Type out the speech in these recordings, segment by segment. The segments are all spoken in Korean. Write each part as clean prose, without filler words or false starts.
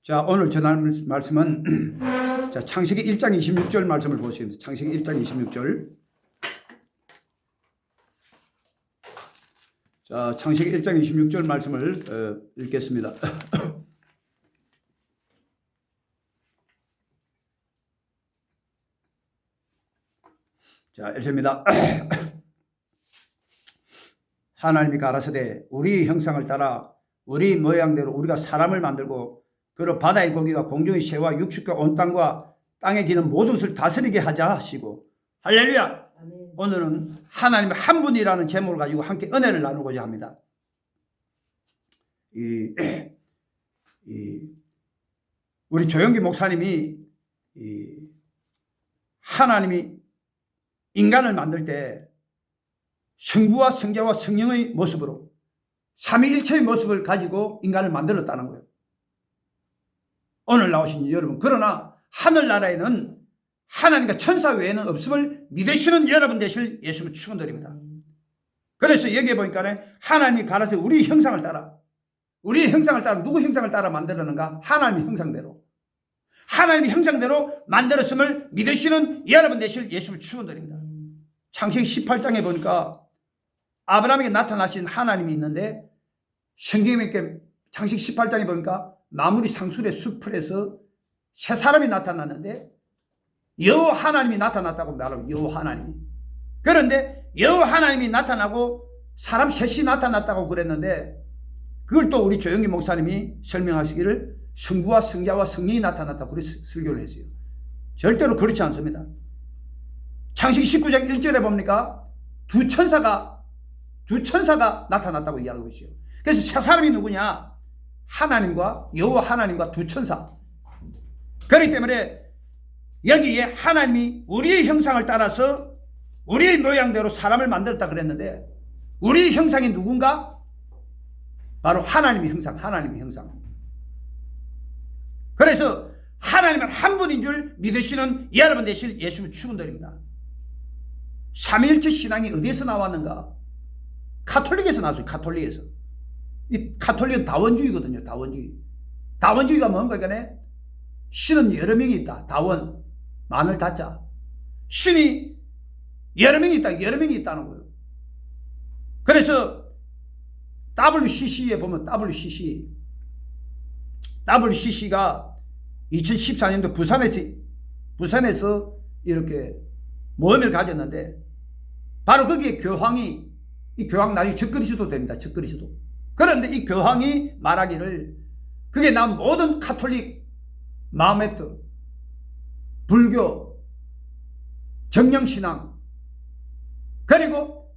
자, 오늘 전할 말씀은 자, 창세기 1장 26절 말씀을 보시겠습니다. 창세기 1장 26절. 자, 창세기 1장 26절 말씀을 읽겠습니다. 자, 읽습니다. 하나님이 가라사대 우리 형상을 따라 우리 모양대로 우리가 사람을 만들고 그리고 바다의 고기와 공중의 새와 육축과 온 땅과 땅에 기는 모든 것을 다스리게 하자 하시고, 할렐루야. 아멘. 오늘은 하나님의 한 분이라는 제목을 가지고 함께 은혜를 나누고자 합니다. 우리 조영기 목사님이 하나님이 인간을 만들 때 성부와 성자와 성령의 모습으로 삼위일체의 모습을 가지고 인간을 만들었다는 거예요. 오늘 나오신 여러분, 그러나 하늘나라에는 하나님과 천사 외에는 없음을 믿으시는 여러분 되실 예수님을 축원드립니다. 그래서 여기에 보니까 하나님이 가라사대 우리 형상을 따라, 우리 형상을 따라, 누구 형상을 따라 만들었는가? 하나님의 형상대로, 하나님의 형상대로 만들었음을 믿으시는 여러분 되실 예수님을 축원드립니다. 창세기 18장에 보니까 아브라함에게 나타나신 하나님이 있는데, 성경에 창세기 18장에 보니까 나무리 상술의 숲에서 세 사람이 나타났는데 여호와 하나님이 나타났다고 말하고, 여호와 하나님이. 그런데 여호와 하나님이 나타나고 사람 셋이 나타났다고 그랬는데, 그걸 또 우리 조영기 목사님이 설명하시기를 성부와 성자와 성령이 나타났다고 그래서 설교를 했어요. 절대로 그렇지 않습니다. 창세기 19장 1절에 봅니까? 두 천사가 나타났다고 이야기하고 있어요. 그래서 세 사람이 누구냐? 하나님과 여호와 하나님과 두 천사. 그렇기 때문에 여기에 하나님이 우리의 형상을 따라서 우리의 모양대로 사람을 만들었다 그랬는데, 우리의 형상이 누군가? 바로 하나님의 형상, 하나님의 형상. 그래서 하나님은 한 분인 줄 믿으시는 여러분 되실 예수님을 축원드립니다. 삼위일체 신앙이 어디에서 나왔는가? 가톨릭에서 나왔어요. 가톨릭에서. 이 가톨릭은 다원주의거든요. 다원주의. 다원주의가 뭔가 이거네? 신은 여러 명이 있다. 다원. 만을 다자. 신이 여러 명이 있다. 여러 명이 있다는 거예요. 그래서 WCC에 보면 WCC가 2014년도 부산에서 이렇게 모임을 가졌는데, 바로 거기에 교황이, 이 교황 나중에 적그리스도 됩니다. 적그리스도. 그런데 이 교황이 말하기를, 그게 난 모든 가톨릭, 마호메트, 불교, 정령신앙, 그리고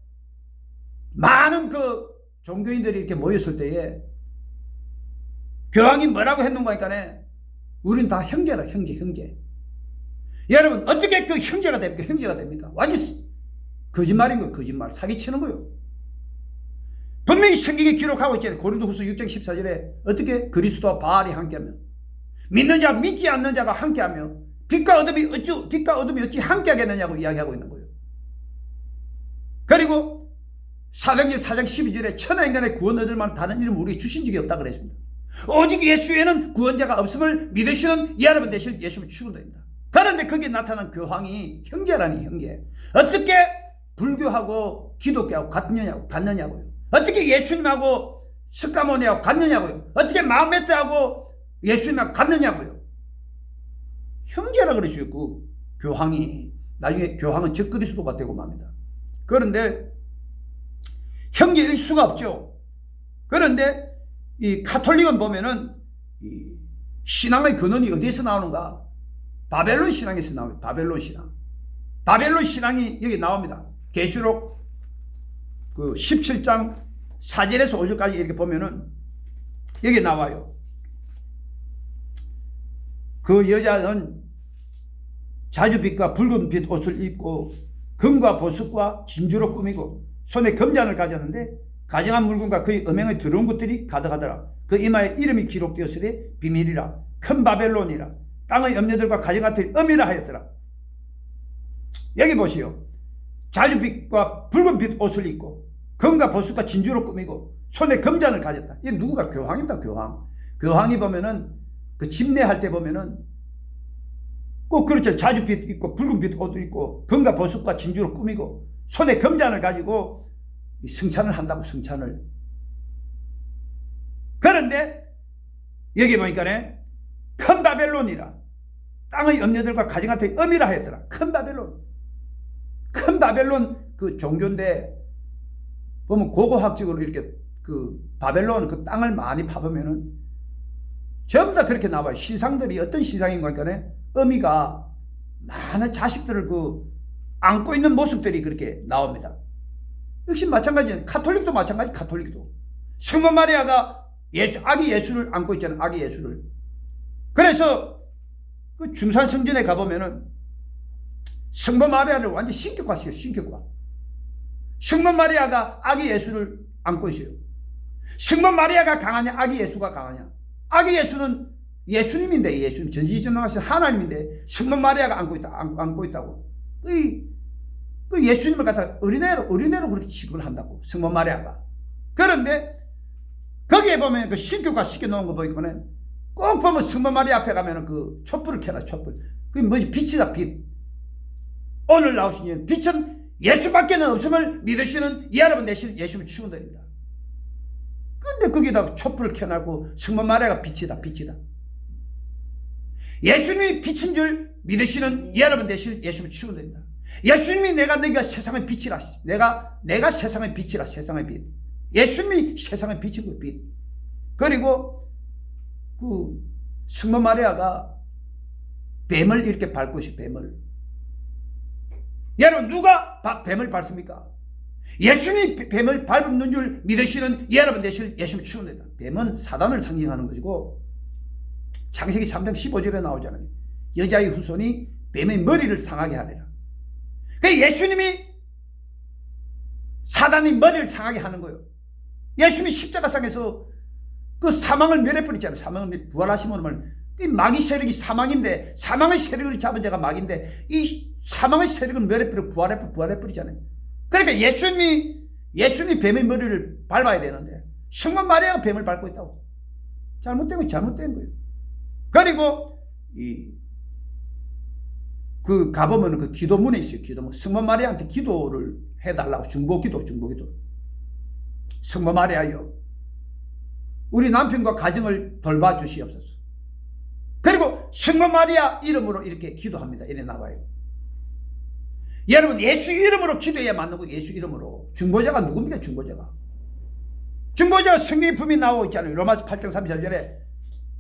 많은 그 종교인들이 이렇게 모였을 때에 교황이 뭐라고 했는가 하니까, 우린 다 형제라, 형제. 여러분, 어떻게 그 형제가 됩니까? 형제가 됩니까? 완전 거짓말인 거예요. 거짓말. 사기치는 거예요. 분명히 성경에 기록하고 있잖아요. 고린도후서 6장 14절에 어떻게 그리스도와 바알이 함께하면, 믿는 자 믿지 않는 자가 함께하며 빛과 어둠이 어찌 함께하겠느냐고 이야기하고 있는 거예요. 그리고 사도행전 4장 12절에 천하 인간의 구원 얻을 만한 다른 이름을 우리에게 주신 적이 없다 그랬습니다. 오직 예수에는 구원자가 없음을 믿으시는 여러분 되실 예수를 축원드립니다. 그런데 거기에 나타난 교황이 형제라니, 형제. 어떻게 불교하고 기독교하고 같느냐고요. 어떻게 예수님하고 스가모니하고 같느냐고요. 어떻게 마호메트하고 예수님하고 같느냐고요. 형제라 그러시고, 그 교황이. 나중에 교황은 적그리스도가 되고 맙니다. 그런데 형제일 수가 없죠. 그런데 이 가톨릭은 보면은 이 신앙의 근원이 어디에서 나오는가? 바벨론 신앙에서 나와요. 바벨론 신앙. 바벨론 신앙이 여기 나옵니다. 계시록 그 17장 4절에서 5절까지 이렇게 보면은 여기 나와요. 그 여자는 자주빛과 붉은빛 옷을 입고 금과 보석과 진주로 꾸미고 손에 금잔을 가졌는데, 가정한 물건과 그의 음행의 더러운 것들이 가득하더라. 그 이마에 이름이 기록되었으되 비밀이라, 큰 바벨론이라, 땅의 염려들과 가정 같은 음이라 하였더라. 여기 보시오. 자주빛과 붉은빛 옷을 입고 금과 보석과 진주로 꾸미고 손에 금잔을 가졌다. 이 누구가? 교황입니다. 교황. 교황이 보면은 그 집례할 때 보면은 꼭 그렇죠. 자주빛 입고 붉은빛 옷도 입고 금과 보석과 진주로 꾸미고 손에 금잔을 가지고 승찬을 한다고, 승찬을. 그런데 여기 보니까 큰 바벨론이라 땅의 염려들과 가정한테 엄이라 했더라. 큰 바벨론. 큰 바벨론 그 종교인데 보면 고고학적으로 이렇게 그 바벨론 그 땅을 많이 파보면은 전부 다 그렇게 나와요. 신상들이 어떤 신상인가 하니까 어미가 많은 자식들을 그 안고 있는 모습들이 그렇게 나옵니다. 역시 마찬가지예요. 카톨릭도 마찬가지. 카톨릭도 성모 마리아가 아기 예수를 안고 있잖아요. 아기 예수를. 그래서 그 중산 성전에 가보면은 성모 마리아를 완전 신격화시켜요. 신격화. 성모 마리아가 아기 예수를 안고 있어요. 성모 마리아가 강하냐, 아기 예수가 강하냐. 아기 예수는 예수님인데, 예수님 전지전능하신 하나님인데 성모 마리아가 안고 있다고. 그 예수님을 갖다 어린애로 그렇게 취급을 한다고, 성모 마리아가. 그런데 거기에 보면 그 신격화 시켜놓은 거 보니까는 꼭 보면 성모 마리아 앞에 가면은 그 촛불을 켜놔, 촛불. 그게 뭐지? 빛이다, 빛. 오늘 나오신 빛은 예수밖에는 없음을 믿으시는 여러분 되실 예수를 축원드립니다. 근데 거기다 촛불을 켜놓고 성모 마리아가 빛이다, 빛이다. 예수님이 빛인 줄 믿으시는 여러분 되실 예수를 축원드립니다. 예수님이 너희가 세상의 빛이라. 내가 세상의 빛이라, 세상의 빛. 예수님이 세상의 빛인 거예요, 빛. 그리고 그 성모 마리아가 뱀을 이렇게 밟고 있어요, 뱀을. 여러분, 누가 뱀을 밟습니까? 예수님이 뱀을 밟는 줄 믿으시는 여러분 되실 예수님 축원드립니다. 뱀은 사단을 상징하는 것이고, 창세기 3장 15절에 나오잖아요. 여자의 후손이 뱀의 머리를 상하게 하리라. 그 예수님이 사단의 머리를 상하게 하는 거예요. 예수님이 십자가상에서 그 사망을 멸해버리잖아요. 사망을 부활하심으로 말하면 마귀 세력이 사망인데, 사망의 세력을 잡은 자가 마귀인데, 이 사망의 세력을 멸해버리고 부활해버리잖아요. 그러니까 예수님이 뱀의 머리를 밟아야 되는데 성모 마리아가 뱀을 밟고 있다고. 잘못된 거예요. 그리고 그 가보면 그 기도문에 있어요. 기도문. 성모 마리아한테 기도를 해달라고. 중보기도. 성모 마리아여, 우리 남편과 가정을 돌봐주시옵소서. 그리고 성모 마리아 이름으로 이렇게 기도합니다. 이래 나와요. 여러분, 예수 이름으로 기도해야 맞는 거예요. 예수 이름으로. 중보자가 누굽니까? 중보자가 성경의 품이 나오고 있잖아요. 로마서 8장 34절에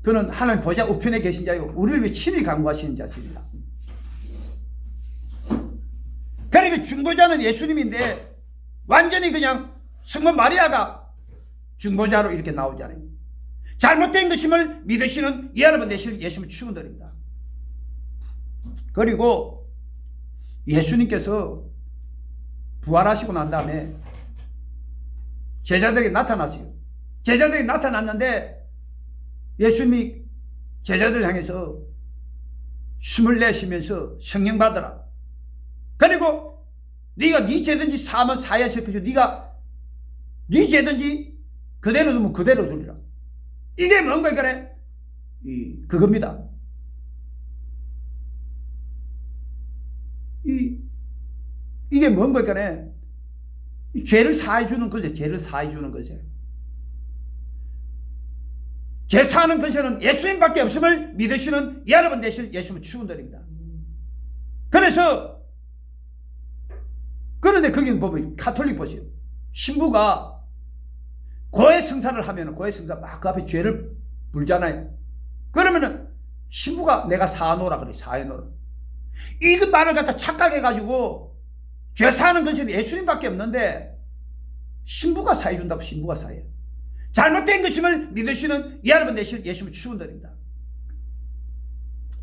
그는 하나님 보좌 우편에 계신 자요, 우리를 위해 친히 간구하시는 자십니다. 그러니까 중보자는 예수님인데 완전히 그냥 성모 마리아가 중보자로 이렇게 나오잖아요. 잘못된 것임을 믿으시는 여러분 되실 예수님을 축원드립니다. 그리고 예수님께서 부활하시고 난 다음에 제자들에게 나타났어요. 제자들이 나타났는데 예수님이 제자들을 향해서 숨을 내쉬면서 성령 받으라. 그리고 네가 네 죄든지 사하면 사야 할 것이고, 네가 네 죄든지 그대로 두면 그대로 두리라. 이게 뭔가 그래? 그겁니다. 이게 뭔가 그래? 죄를 사해 주는 거죠. 죄를 사해 주는 거죠. 죄 사하는 것에는 예수님밖에 없음을 믿으시는 여러분 되실 예수님을 축원드립니다. 그런데 거기 보면 카톨릭 보세요. 신부가 고해 성사를 하면 고해 성사 막 그 앞에 죄를 불잖아요. 그러면은 신부가 내가 사하노라 그래. 사해노라. 이 말을 갖다 착각해가지고 죄 사하는 것이 예수님밖에 없는데 신부가 사해준다고. 신부가 사해. 잘못된 것임을 믿으시는 여러분 되실 예수님을 축원드립니다.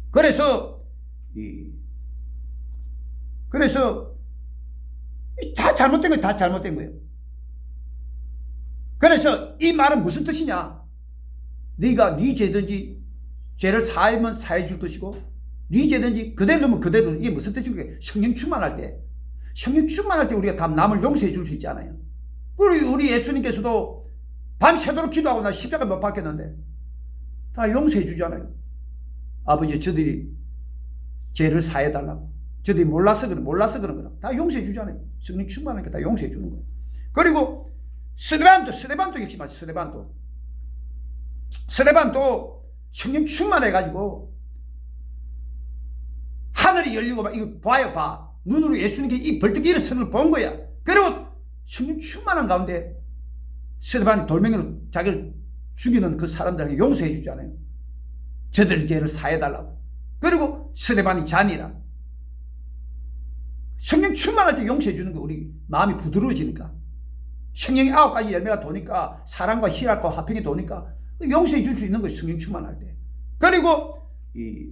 그래서 다 잘못된 거예요. 다 잘못된 거예요. 그래서 이 말은 무슨 뜻이냐? 네가 네 죄든지 죄를 사하면 사해 줄 것이고, 네 죄든지 그대로 두면 그대로. 이게 무슨 뜻입니까? 성령 충만할 때 우리가 다 남을 용서해 줄 수 있잖아요. 우리 예수님께서도 밤새도록 기도하고 나 십자가 못 박혔는데 다 용서해 주잖아요. 아버지 저들이 죄를 사해달라고. 저들이 몰라서 그런 거라. 다 용서해 주잖아요. 성령 충만하니까 다 용서해 주는 거예요. 그리고 스데반도 역시 마찬가지. 스데반도 성령 충만해가지고 하늘이 열리고 막 이거 봐요. 눈으로 예수님께 이 벌떡 일어서는 걸 본 거야. 그리고 성령 충만한 가운데 스데반이 돌멩이로 자기를 죽이는 그 사람들에게 용서해 주잖아요. 저들 죄를 사해달라고. 그리고 스데반이 잔이라. 성령 충만할 때 용서해 주는 거 우리 마음이 부드러워지니까. 성령이 9가지 열매가 도니까 사랑과 희락과 화평이 도니까 용서해 줄 수 있는 거예요. 성령 충만할 때. 그리고 이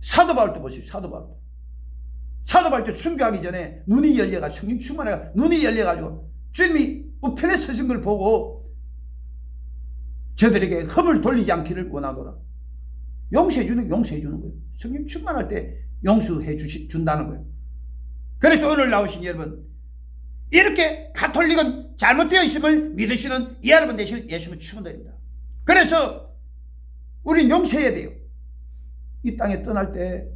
사도 바울도 보시죠. 사도 바울도 순교하기 전에 눈이 열려가지고 성령 충만해가 눈이 열려가지고 주님이 우편에 서신 걸 보고 저들에게 흠을 돌리지 않기를 원하노라. 용서해 주는 거예요. 성령 충만할 때 용서해 준다는 거예요. 그래서 오늘 나오신 여러분, 이렇게 가톨릭은 잘못되어 있음을 믿으시는 여러분 되실 예수님을 축원드립니다. 그래서 우리는 용서해야 돼요. 이 땅에 떠날 때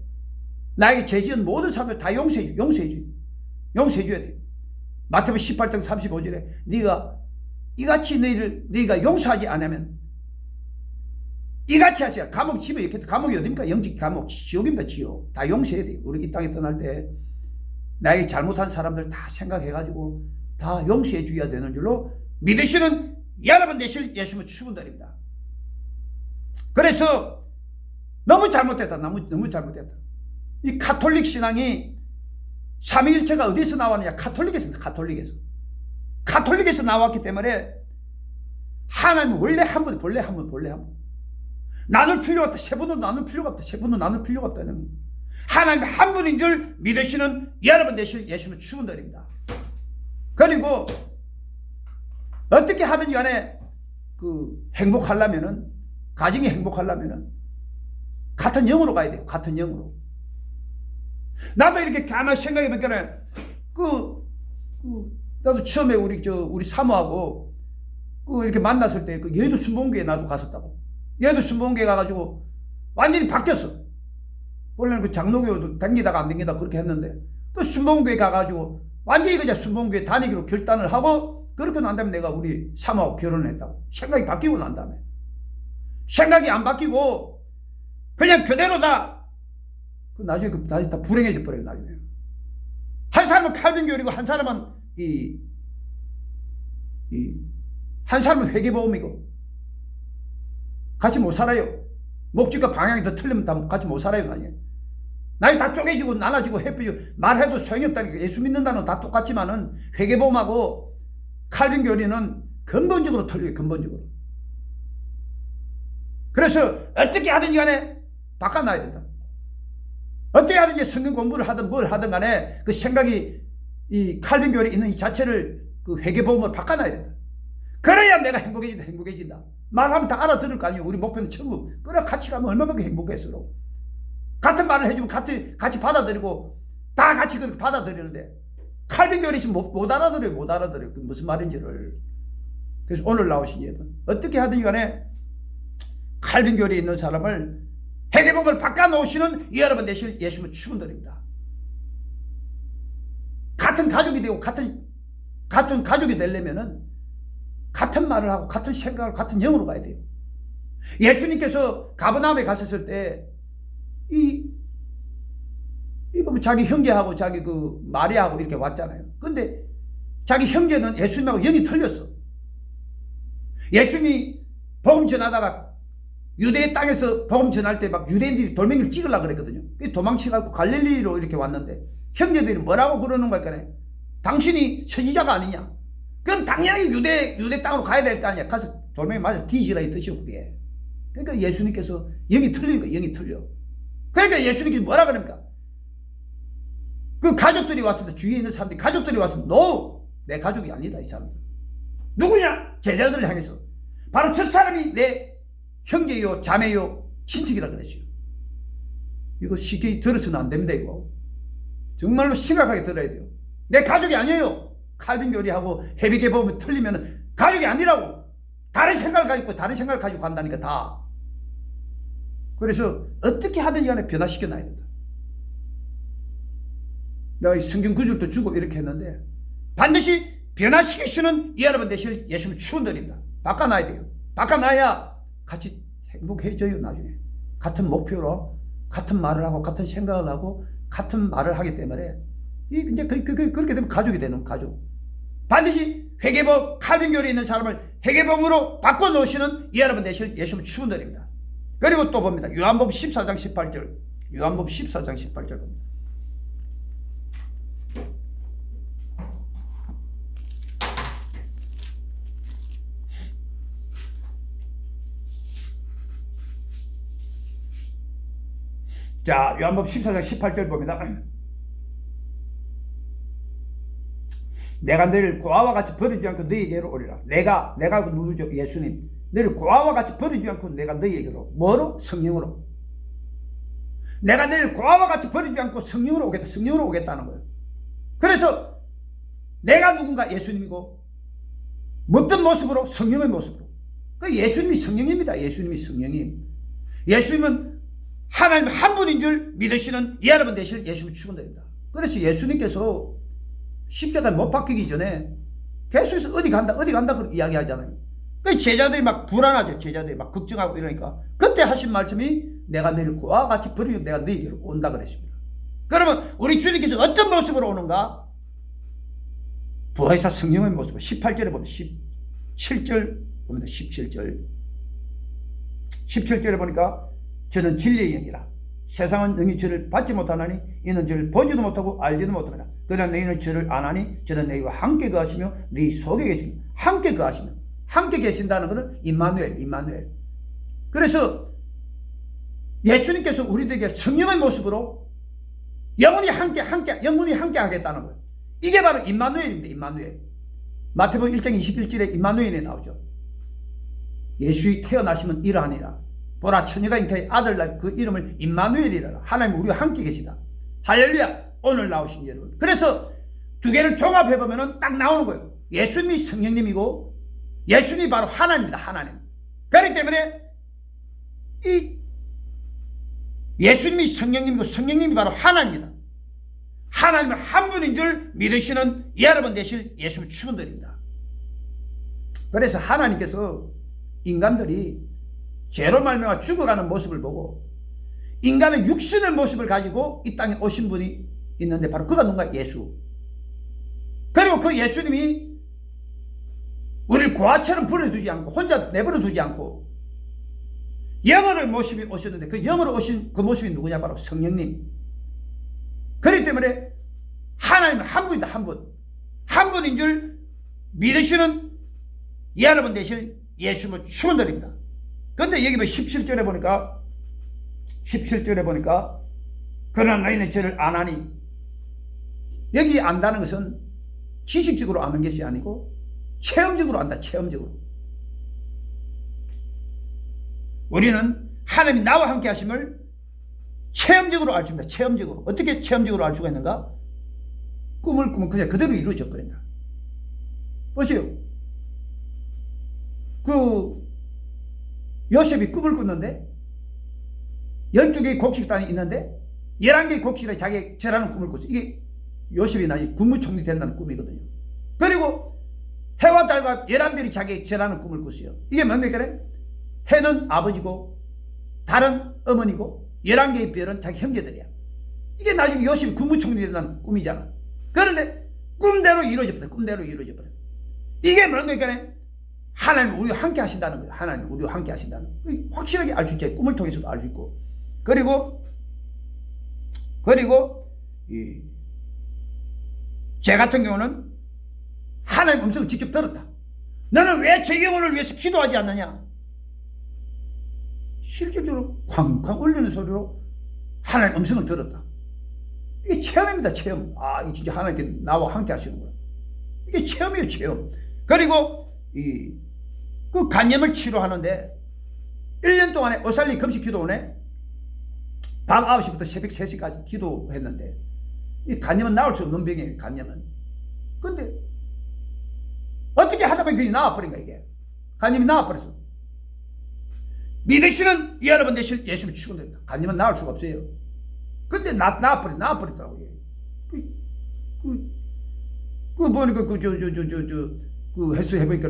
나에게 죄 지은 모든 사람들 다 용서해 줘야 돼요. 마태복음 18장 35절에 네가 이같이 너희가 용서하지 않으면 이같이 하세요. 감옥 집에 이렇게 감옥이 어딥니까? 영직 감옥, 지옥입니다. 지옥. 다 용서해야 돼요. 우리 이 땅에 떠날 때 나에게 잘못한 사람들 다 생각해가지고 다 용서해 줘야 되는 줄로 믿으시는 여러분 되실 예수님을 축원드립니다. 그래서 너무 잘못됐다. 이 가톨릭 신앙이 삼위일체가 어디서 나왔느냐? 가톨릭에서 나왔기 때문에 하나님은 원래 한 분, 본래 한 분. 나눌 필요가 없다. 세 분은 나눌 필요가 없다. 하나님 한 분인 줄 믿으시는 여러분 되실 예수님을 축원드립니다. 그리고 어떻게 하든지 간에 행복하려면은, 가정이 행복하려면은 같은 영으로 가야 돼요. 같은 영으로. 나도 이렇게 가만히 생각해보니까 나도 처음에 우리 사모하고 이렇게 만났을 때 여의도 순복음교회 나도 갔었다고. 여의도 순복음교회 가가지고 완전히 바뀌었어. 원래는 장로교도 댕기다가 안 댕기다가 그렇게 했는데 또 순복음교회 가가지고 완전히 그냥 순복음교회 다니기로 결단을 하고, 그렇게 난 다음에 내가 우리 사모하고 결혼을 했다고. 생각이 바뀌고 난 다음에. 생각이 안 바뀌고 그냥 그대로다. 나중에 다 불행해져 버려요. 나중에 한 사람은 칼빈교리고 한 사람은 한 사람은 회계보험이고 같이 못 살아요. 목적과 방향이 더 틀리면 다 같이 못 살아요. 나이 다 쪼개지고 나눠지고 해피고 말해도 소용이 없다니까. 예수 믿는다는 다 똑같지만은 회계보험하고 칼빈교리는 근본적으로 틀려요. 근본적으로. 그래서 어떻게 하든지 간에 바꿔놔야 된다. 어떻게 하든지 성경 공부를 하든 뭘 하든 간에 그 생각이 이 칼빈교회에 있는 이 자체를 회계보험을 바꿔놔야 된다. 그래야 내가 행복해진다. 말하면 다 알아들을 거 아니에요. 우리 목표는 천국. 그래 같이 가면 얼마나 행복해 서로. 같은 말을 해주면 같이 받아들이고 다 같이 받아들이는데 칼빈교회에 있으면 못 알아들어요. 그 무슨 말인지를. 그래서 오늘 나오신 여러분, 어떻게 하든지 간에 칼빈교회에 있는 사람을 회계법을 바꿔놓으시는 여러분 되실 예수님을 축원드립니다. 같은 가족이 되고 같은 가족이 되려면은 같은 말을 하고 같은 생각을 같은 영으로 가야 돼요. 예수님께서 가버나움에 갔었을 때 자기 형제하고 자기 마리아하고 이렇게 왔잖아요. 근데 자기 형제는 예수님하고 영이 틀렸어. 예수님이 복음 전하다가 유대 땅에서 복음 전할 때 막 유대인들이 돌멩이를 찍으려고 그랬거든요. 도망치고 갈릴리로 이렇게 왔는데 형제들이 뭐라고 그러는 거니까 당신이 선지자가 아니냐. 그럼 당연히 유대 땅으로 가야 될 거 아니야. 가서 돌멩이 맞아서 뒤지라 이 뜻이요 그게. 그러니까 예수님께서 영이 틀리니까 영이 틀려. 그러니까 예수님께서 뭐라 그럽니까? 그 가족들이 왔습니다. 주위에 있는 사람들이 가족들이 왔습니다. No! 내 가족이 아니다 이 사람들. 누구냐? 제자들을 향해서. 바로 첫 사람이 내 형제요 자매요 친척이라 그랬죠. 이거 쉽게 들어서는 안 됩니다. 이거 정말로 심각하게 들어야 돼요. 내 가족이 아니에요. 칼빈교리하고 회비계 보면 틀리면 가족이 아니라고. 다른 생각을 가지고 간다니까 다. 그래서 어떻게 하든지 간에 변화시켜 놔야 된다. 내가 이 성경 구절도 주고 이렇게 했는데 반드시 변화시키시는 여러분 되실 예수님 축원드립니다. 바꿔놔야 돼요. 바꿔놔야 같이 행복해져요. 나중에 같은 목표로 같은 말을 하고 같은 생각을 하고 같은 말을 하기 때문에 이제 그렇게 되면 가족이 되는 가족. 반드시 회개법 칼빈교리에 있는 사람을 회개법으로 바꿔놓으시는 여러분 되실 예수님 축원드립니다. 그리고 또 봅니다. 요한복음 14장 18절. 요한복음 14장 18절 봅니다. 자, 요한복음 14장 18절 봅니다. 내가 너희를 고아와 같이 버리지 않고 너희에게로 오리라. 내가 누구죠? 예수님. 너희를 고아와 같이 버리지 않고 내가 너희에게로. 뭐로? 성령으로. 내가 너희를 고아와 같이 버리지 않고 성령으로 오겠다. 성령으로 오겠다는 거예요. 그래서 내가 누군가? 예수님이고 어떤 모습으로? 성령의 모습으로. 그 예수님이 성령입니다. 예수님이 성령님. 예수님은 하나님 한 분인 줄 믿으시는 여러분 되실 예수님 축원드립니다. 그래서 예수님께서 십자가에 못 박히기 전에 계속해서 어디 간다 그렇게 이야기하잖아요. 그 제자들이 막 불안하죠. 제자들이 막 걱정하고 이러니까 그때 하신 말씀이 내가 너희를 고아와 같이 버리고 내가 너희에게로 온다 그랬습니다. 그러면 우리 주님께서 어떤 모습으로 오는가? 부활사 성령의 모습으로 18절에 보면 17절 보면 17절 17절에 보니까 저는 진리의 영이라 세상은 너희 저를 받지 못하나니 이는 저를 보지도 못하고 알지도 못하느라 그러나 너희는 저를 아나니 저는 너희와 함께 거하시며 너희 속에 계시며 함께 거하시며 함께 계신다는 것은 임마누엘. 그래서 예수님께서 우리들에게 성령의 모습으로 영원히 함께 하겠다는 거예요. 이게 바로 임마누엘입니다. 임마누엘. 마태복음 1장 21절에 임마누엘이 나오죠. 예수의 태어나시면 이러하니라. 보라 처녀가 잉태의 아들 날 그 이름을 임마누엘이라. 하나님 우리와 함께 계시다. 할렐루야. 오늘 나오신 여러분. 그래서 두 개를 종합해보면 딱 나오는 거예요. 예수님이 성령님이고 예수님이 바로 하나님입니다. 하나님. 그렇기 때문에 이 예수님이 성령님이고 성령님이 바로 하나님입니다. 하나님은 한 분인 줄 믿으시는 여러분 되실 예수님 축원드립니다. 그래서 하나님께서 인간들이 죄로 말미암아 죽어가는 모습을 보고 인간의 육신의 모습을 가지고 이 땅에 오신 분이 있는데 바로 그가 누군가? 예수. 그리고 그 예수님이 우리를 고아처럼 버려두지 않고 혼자 내버려두지 않고 영으로 모습이 오셨는데 그 영으로 오신 그 모습이 누구냐? 바로 성령님. 그렇기 때문에 하나님은 한 분이다. 한 분인 줄 믿으시는 여러분 되실 예수님을 축원드립니다. 그런데 여기 17절에 보니까 그러나 너희는 저를 아나니 여기 안다는 것은 지식적으로 아는 것이 아니고 체험적으로 안다. 체험적으로. 우리는 하나님 나와 함께 하심을 체험적으로 알 수 있습니다. 체험적으로. 어떻게 체험적으로 알 수가 있는가? 꿈을 꾸면 그냥 그대로 이루어져 버린다. 보세요. 요셉이 꿈을 꿨는데 12개의 곡식단이 있는데 11개의 곡식단이 자기 절하는 꿈을 꿨어요. 이게 요셉이 나중에 국무총리 된다는 꿈이거든요. 그리고 해와 달과 11별이 자기 절하는 꿈을 꿨어요. 이게 뭡니까? 해는 아버지고 달은 어머니고 11개의 별은 자기 형제들이야. 이게 나중에 요셉이 국무총리 된다는 꿈이잖아. 그런데 꿈대로 이루어져 버렸어. 이게 뭐니까 하나님 우리와 함께 하신다는 거예요. 하나님 우리와 함께 하신다는 거예요. 확실하게 알 수 있죠. 꿈을 통해서도 알 수 있고. 그리고 제 같은 경우는 하나님 음성을 직접 들었다. 너는 왜 제 영혼을 위해서 기도하지 않느냐? 실질적으로 쾅쾅 울리는 소리로 하나님 음성을 들었다. 이게 체험입니다. 체험. 이 진짜 하나님께 나와 함께 하시는 거야. 이게 체험이에요. 체험. 그리고 그 간염을 치료하는데 1년 동안에 오살리 금식 기도원에 밤 9시부터 새벽 3시까지 기도했는데 이 간염은 나올 수 없는 병이에요. 간염은. 근데 어떻게 하다 보니 그게 나와버린 거야. 이게 간염이 나와버렸어. 믿으시는 여러분 되실 예수님 축원합니다. 아니면 나올 수가 없어요. 근데 나와버리더라고요. 그 보니까 그 헬스 해보니까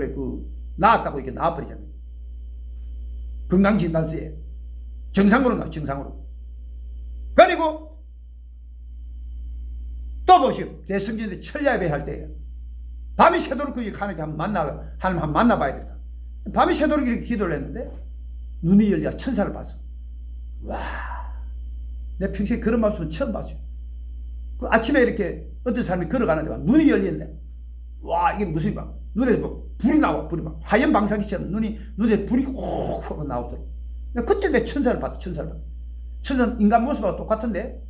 나왔다고 이게 나와버리잖아요. 건강진단서에 정상으로 나와, 정상으로. 그리고 또 보시오. 제 성전에 철야예배 할 때에 밤이 새도록 그 하나님 한번 만나봐야 되겠다. 밤이 새도록 이렇게 기도를 했는데 눈이 열려 천사를 봤어. 와, 내 평생에 그런 말씀은 처음 봤어요. 그 아침에 이렇게 어떤 사람이 걸어가는데 막 눈이 열렸네. 와, 이게 무슨 막 눈에서 막 불이 나와, 불이 막 화염 방사기처럼 눈에 불이 훅 나오더라고. 그때 내 천사를 봤다, 천사를. 천사는 인간 모습하고 똑같은데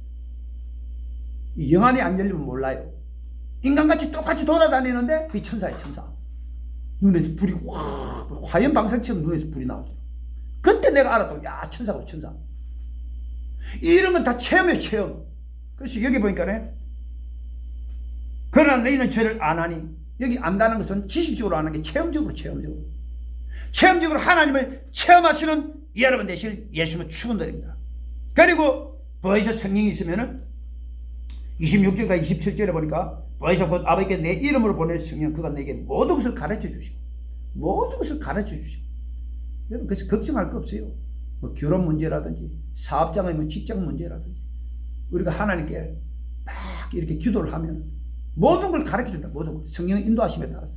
영안이 안 열리면 몰라요. 인간같이 똑같이 돌아다니는데 그 천사예요, 천사. 눈에서 불이 확, 화염 방사기처럼 눈에서 불이 나오더라고. 그때 내가 알았다. 야, 천사고, 천사. 이런 건 다 체험이에요, 체험. 그래서 여기 보니까네. 그러나 너희는 저를 안 하니. 여기 안다는 것은 지식적으로 아는 게 체험적으로. 체험적으로 하나님을 체험하시는 여러분 되실 예수님을 축원드립니다. 그리고 부에서 성령이 있으면은 26절과 27절에 보니까 부에서 곧 아버지께 내 이름으로 보낼 성령 그가 내게 모든 것을 가르쳐 주시고 여러분 그래서 걱정할 거 없어요. 뭐 결혼 문제라든지 사업장의 뭐 직장 문제라든지 우리가 하나님께 막 이렇게 기도를 하면 모든 걸 가르쳐 준다. 모든 걸 성령 인도하심에 따라서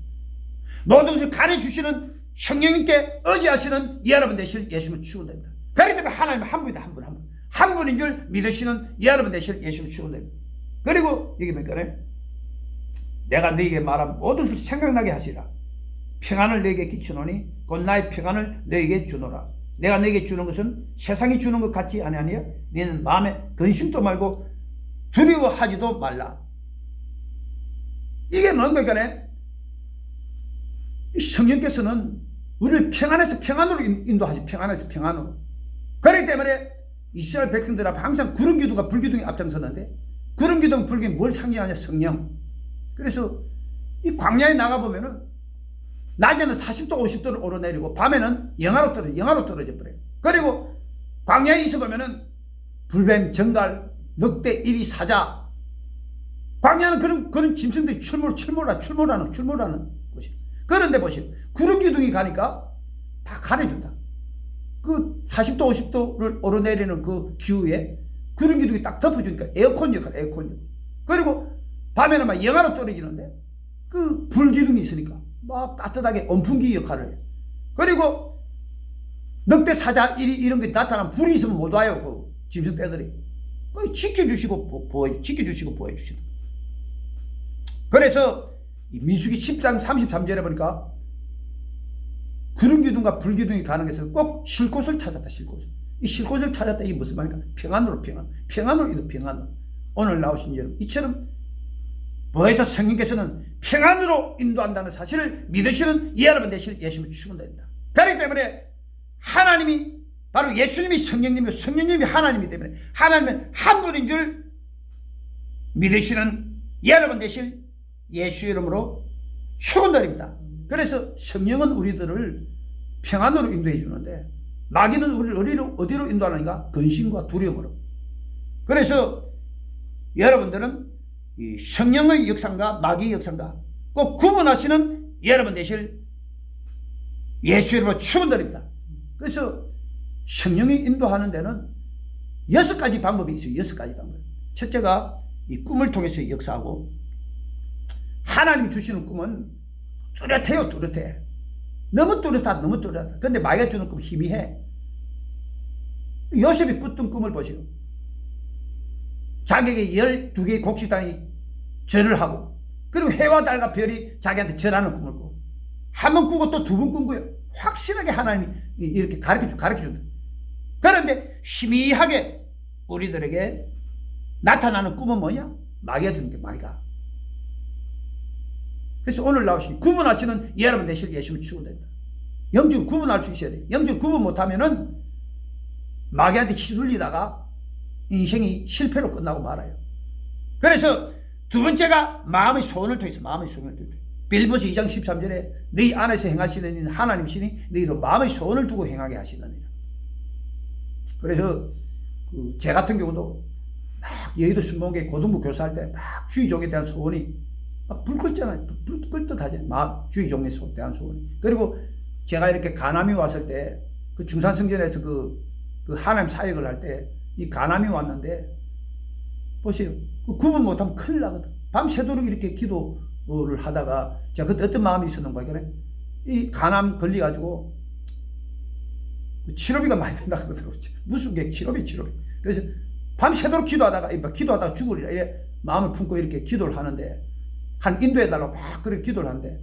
모든 것을 가르쳐 주시는 성령님께 의지하시는 여러분 되실 예수님을 축원드립니다. 그렇기 때문에 하나님은 한 분이다. 한 분인 줄 믿으시는 여러분 되실 예수님을 축원드립니다. 그리고 여기 보니까 내가 너에게 말한 모든 것을 생각나게 하시라. 평안을 너에게 끼치노니 곧 나의 평안을 너에게 주노라. 내가 너에게 주는 것은 세상이 주는 것 같지 아니하니라. 너는 마음에 근심도 말고 두려워하지도 말라. 이게 뭔가 성령께서는 우리를 평안에서 평안으로 인도하지. 평안에서 평안으로. 그렇기 때문에 이스라엘 백성들 앞에 항상 구름기둥과 불기둥이 앞장섰는데 구름기둥 불기둥이 뭘 상징하냐? 성령. 그래서 이 광야에 나가보면은 낮에는 40도 50도를 오르내리고 밤에는 영하로 떨어져 버려요. 그리고 광야에 있어보면은 불뱀, 정갈, 늑대, 이리, 사자. 광야는 그런 짐승들이 출몰하는 곳이에요. 그런데 보시오. 구름기둥이 가니까 다 가려준다. 그 40도 50도를 오르내리는 그 기후에 구름기둥이 딱 덮어주니까 에어컨 역할. 그리고 밤에는 막 영하로 떨어지는데 그 불기둥이 있으니까 막 따뜻하게 온풍기 역할을 해요. 그리고 늑대, 사자, 이런 게 나타나면 불이 있으면 못 와요. 그 짐승떼들이. 지켜주시고 보호해주시는. 그래서 민수기 10장 33절에 보니까 구름기둥과 불기둥이 가는 것은 꼭 쉴 곳을 찾았다. 이 쉴 곳을 찾았다. 이게 무슨 말인가? 평안으로. 오늘 나오신 여러분 이처럼 보혜사 성령께서는 평안으로 인도한다는 사실을 믿으시는 여러분 되실 예수님을 축원드립니다. 그렇기 때문에 하나님이 바로 예수님이 성령님이고 성령님이 하나님이기 때문에 하나님은 한 분인 줄 믿으시는 여러분 되실 예수 이름으로 축원드립니다. 그래서 성령은 우리들을 평안으로 인도해 주는데 마귀는 우리를 어디로 인도하는가? 근심과 두려움으로. 그래서 여러분들은 이 성령의 역사과 마귀의 역사가 꼭 구분하시는 여러분 되실 예수 이름으로 축원드립니다. 그래서 성령이 인도하는 데는 6가지 방법이 있어요. 6가지 방법. 첫째가 이 꿈을 통해서 역사하고 하나님이 주시는 꿈은 뚜렷해요. 너무 뚜렷하다. 그런데 마귀가 주는 꿈은 희미해. 요셉이 꾼 꿈을 보시오. 자기에게 12개의 곡식단이 절을 하고 그리고 해와 달과 별이 자기한테 절하는 꿈을 꾸고 한 번 꾸고 또 2번 꾼 거예요. 확실하게 하나님이 이렇게 가르쳐준다. 그런데 희미하게 우리들에게 나타나는 꿈은 뭐냐? 마귀가 주는 게 마귀가. 그래서 오늘 나오신 구분하시는 여러분 되실 예수님을 축원드립니다. 영적으로 구분할 수 있어야 돼요. 영적으로 구분 못하면은 마귀한테 휘둘리다가 인생이 실패로 끝나고 말아요. 그래서 두 번째가 마음의 소원을 통해서 빌보스 2장 13절에 너희 안에서 행하시는 하나님이시니 너희로 마음의 소원을 두고 행하게 하시느니라. 그래서 제 같은 경우도 막 여의도 순복음교회 고등부 교사할 때 막 주의종에 대한 소원이 막 불 끓잖아요. 불 끓듯 하지. 막 주의종에 대한 소원이. 그리고 제가 이렇게 간암이 왔을 때 그 중산성전에서 그 하나님 사역을 할 때 이 간암이 왔는데 보세요. 그 구분 못하면 큰일 나거든. 밤새도록 이렇게 기도를 하다가 제가 그때 어떤 마음이 있었는가 그래? 이 간암 걸려가지고 치료비가 많이 든다 그러더라고요. 무슨 게 치료비. 그래서 밤새도록 기도하다가 죽으리라 이래 마음을 품고 이렇게 기도를 하는데 한 인도해달라고 막 그렇게 기도를 하는데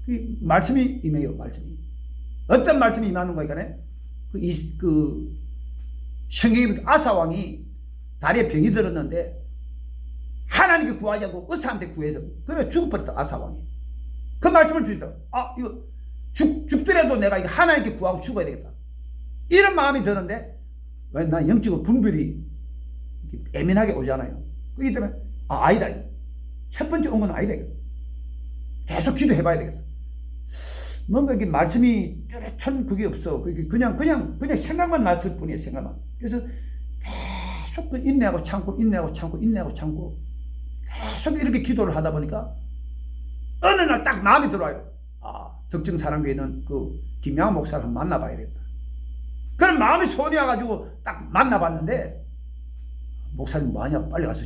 그 말씀이 임해요. 말씀이 어떤 말씀이 임하는 거니까 성경에 아사왕이 다리에 병이 들었는데 하나님께 구하지 않고 의사한테 구해서 그래 죽어버렸다. 아사왕이 그 말씀을 주시더라고. 이거 죽더라도 내가 이거 하나님께 구하고 죽어야 되겠다 이런 마음이 드는데 왜 나 영적으로 분별이 예민하게 오잖아요. 그렇기 때문에 아니다. 첫 번째 온 건 아니다. 계속 기도해봐야 되겠어. 뭔가 이렇게 말씀이 뚜렷한 그게 없어. 그냥 생각만 났을 뿐이에요. 생각만. 그래서 계속 인내하고 참고 계속 이렇게 기도를 하다 보니까 어느 날 딱 마음이 들어와요. 덕정사랑교에 있는 그 김양호 목사를 만나봐야 되겠다. 그런 마음이 손이 와가지고 딱 만나봤는데 목사님 뭐하냐 빨리 가서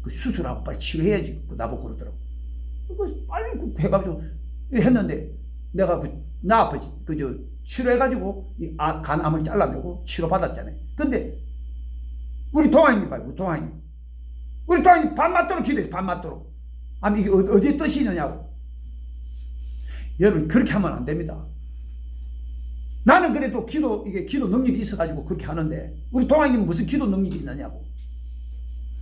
그 수술하고 빨리 치료해야지 나보고 그러더라고. 빨리 해가지고 했는데 내가 나 아프지 치료해가지고 이 간암을 잘라내고 치료받았잖아요. 근데 우리 동아님 봐요. 우리 동아님 밤맞도록 기도해. 밤맞도록. 이게 어디에 뜻이 있느냐고. 여러분 그렇게 하면 안 됩니다. 나는 그래도 기도 능력이 있어가지고 그렇게 하는데 우리 동아님 무슨 기도 능력이 있느냐고.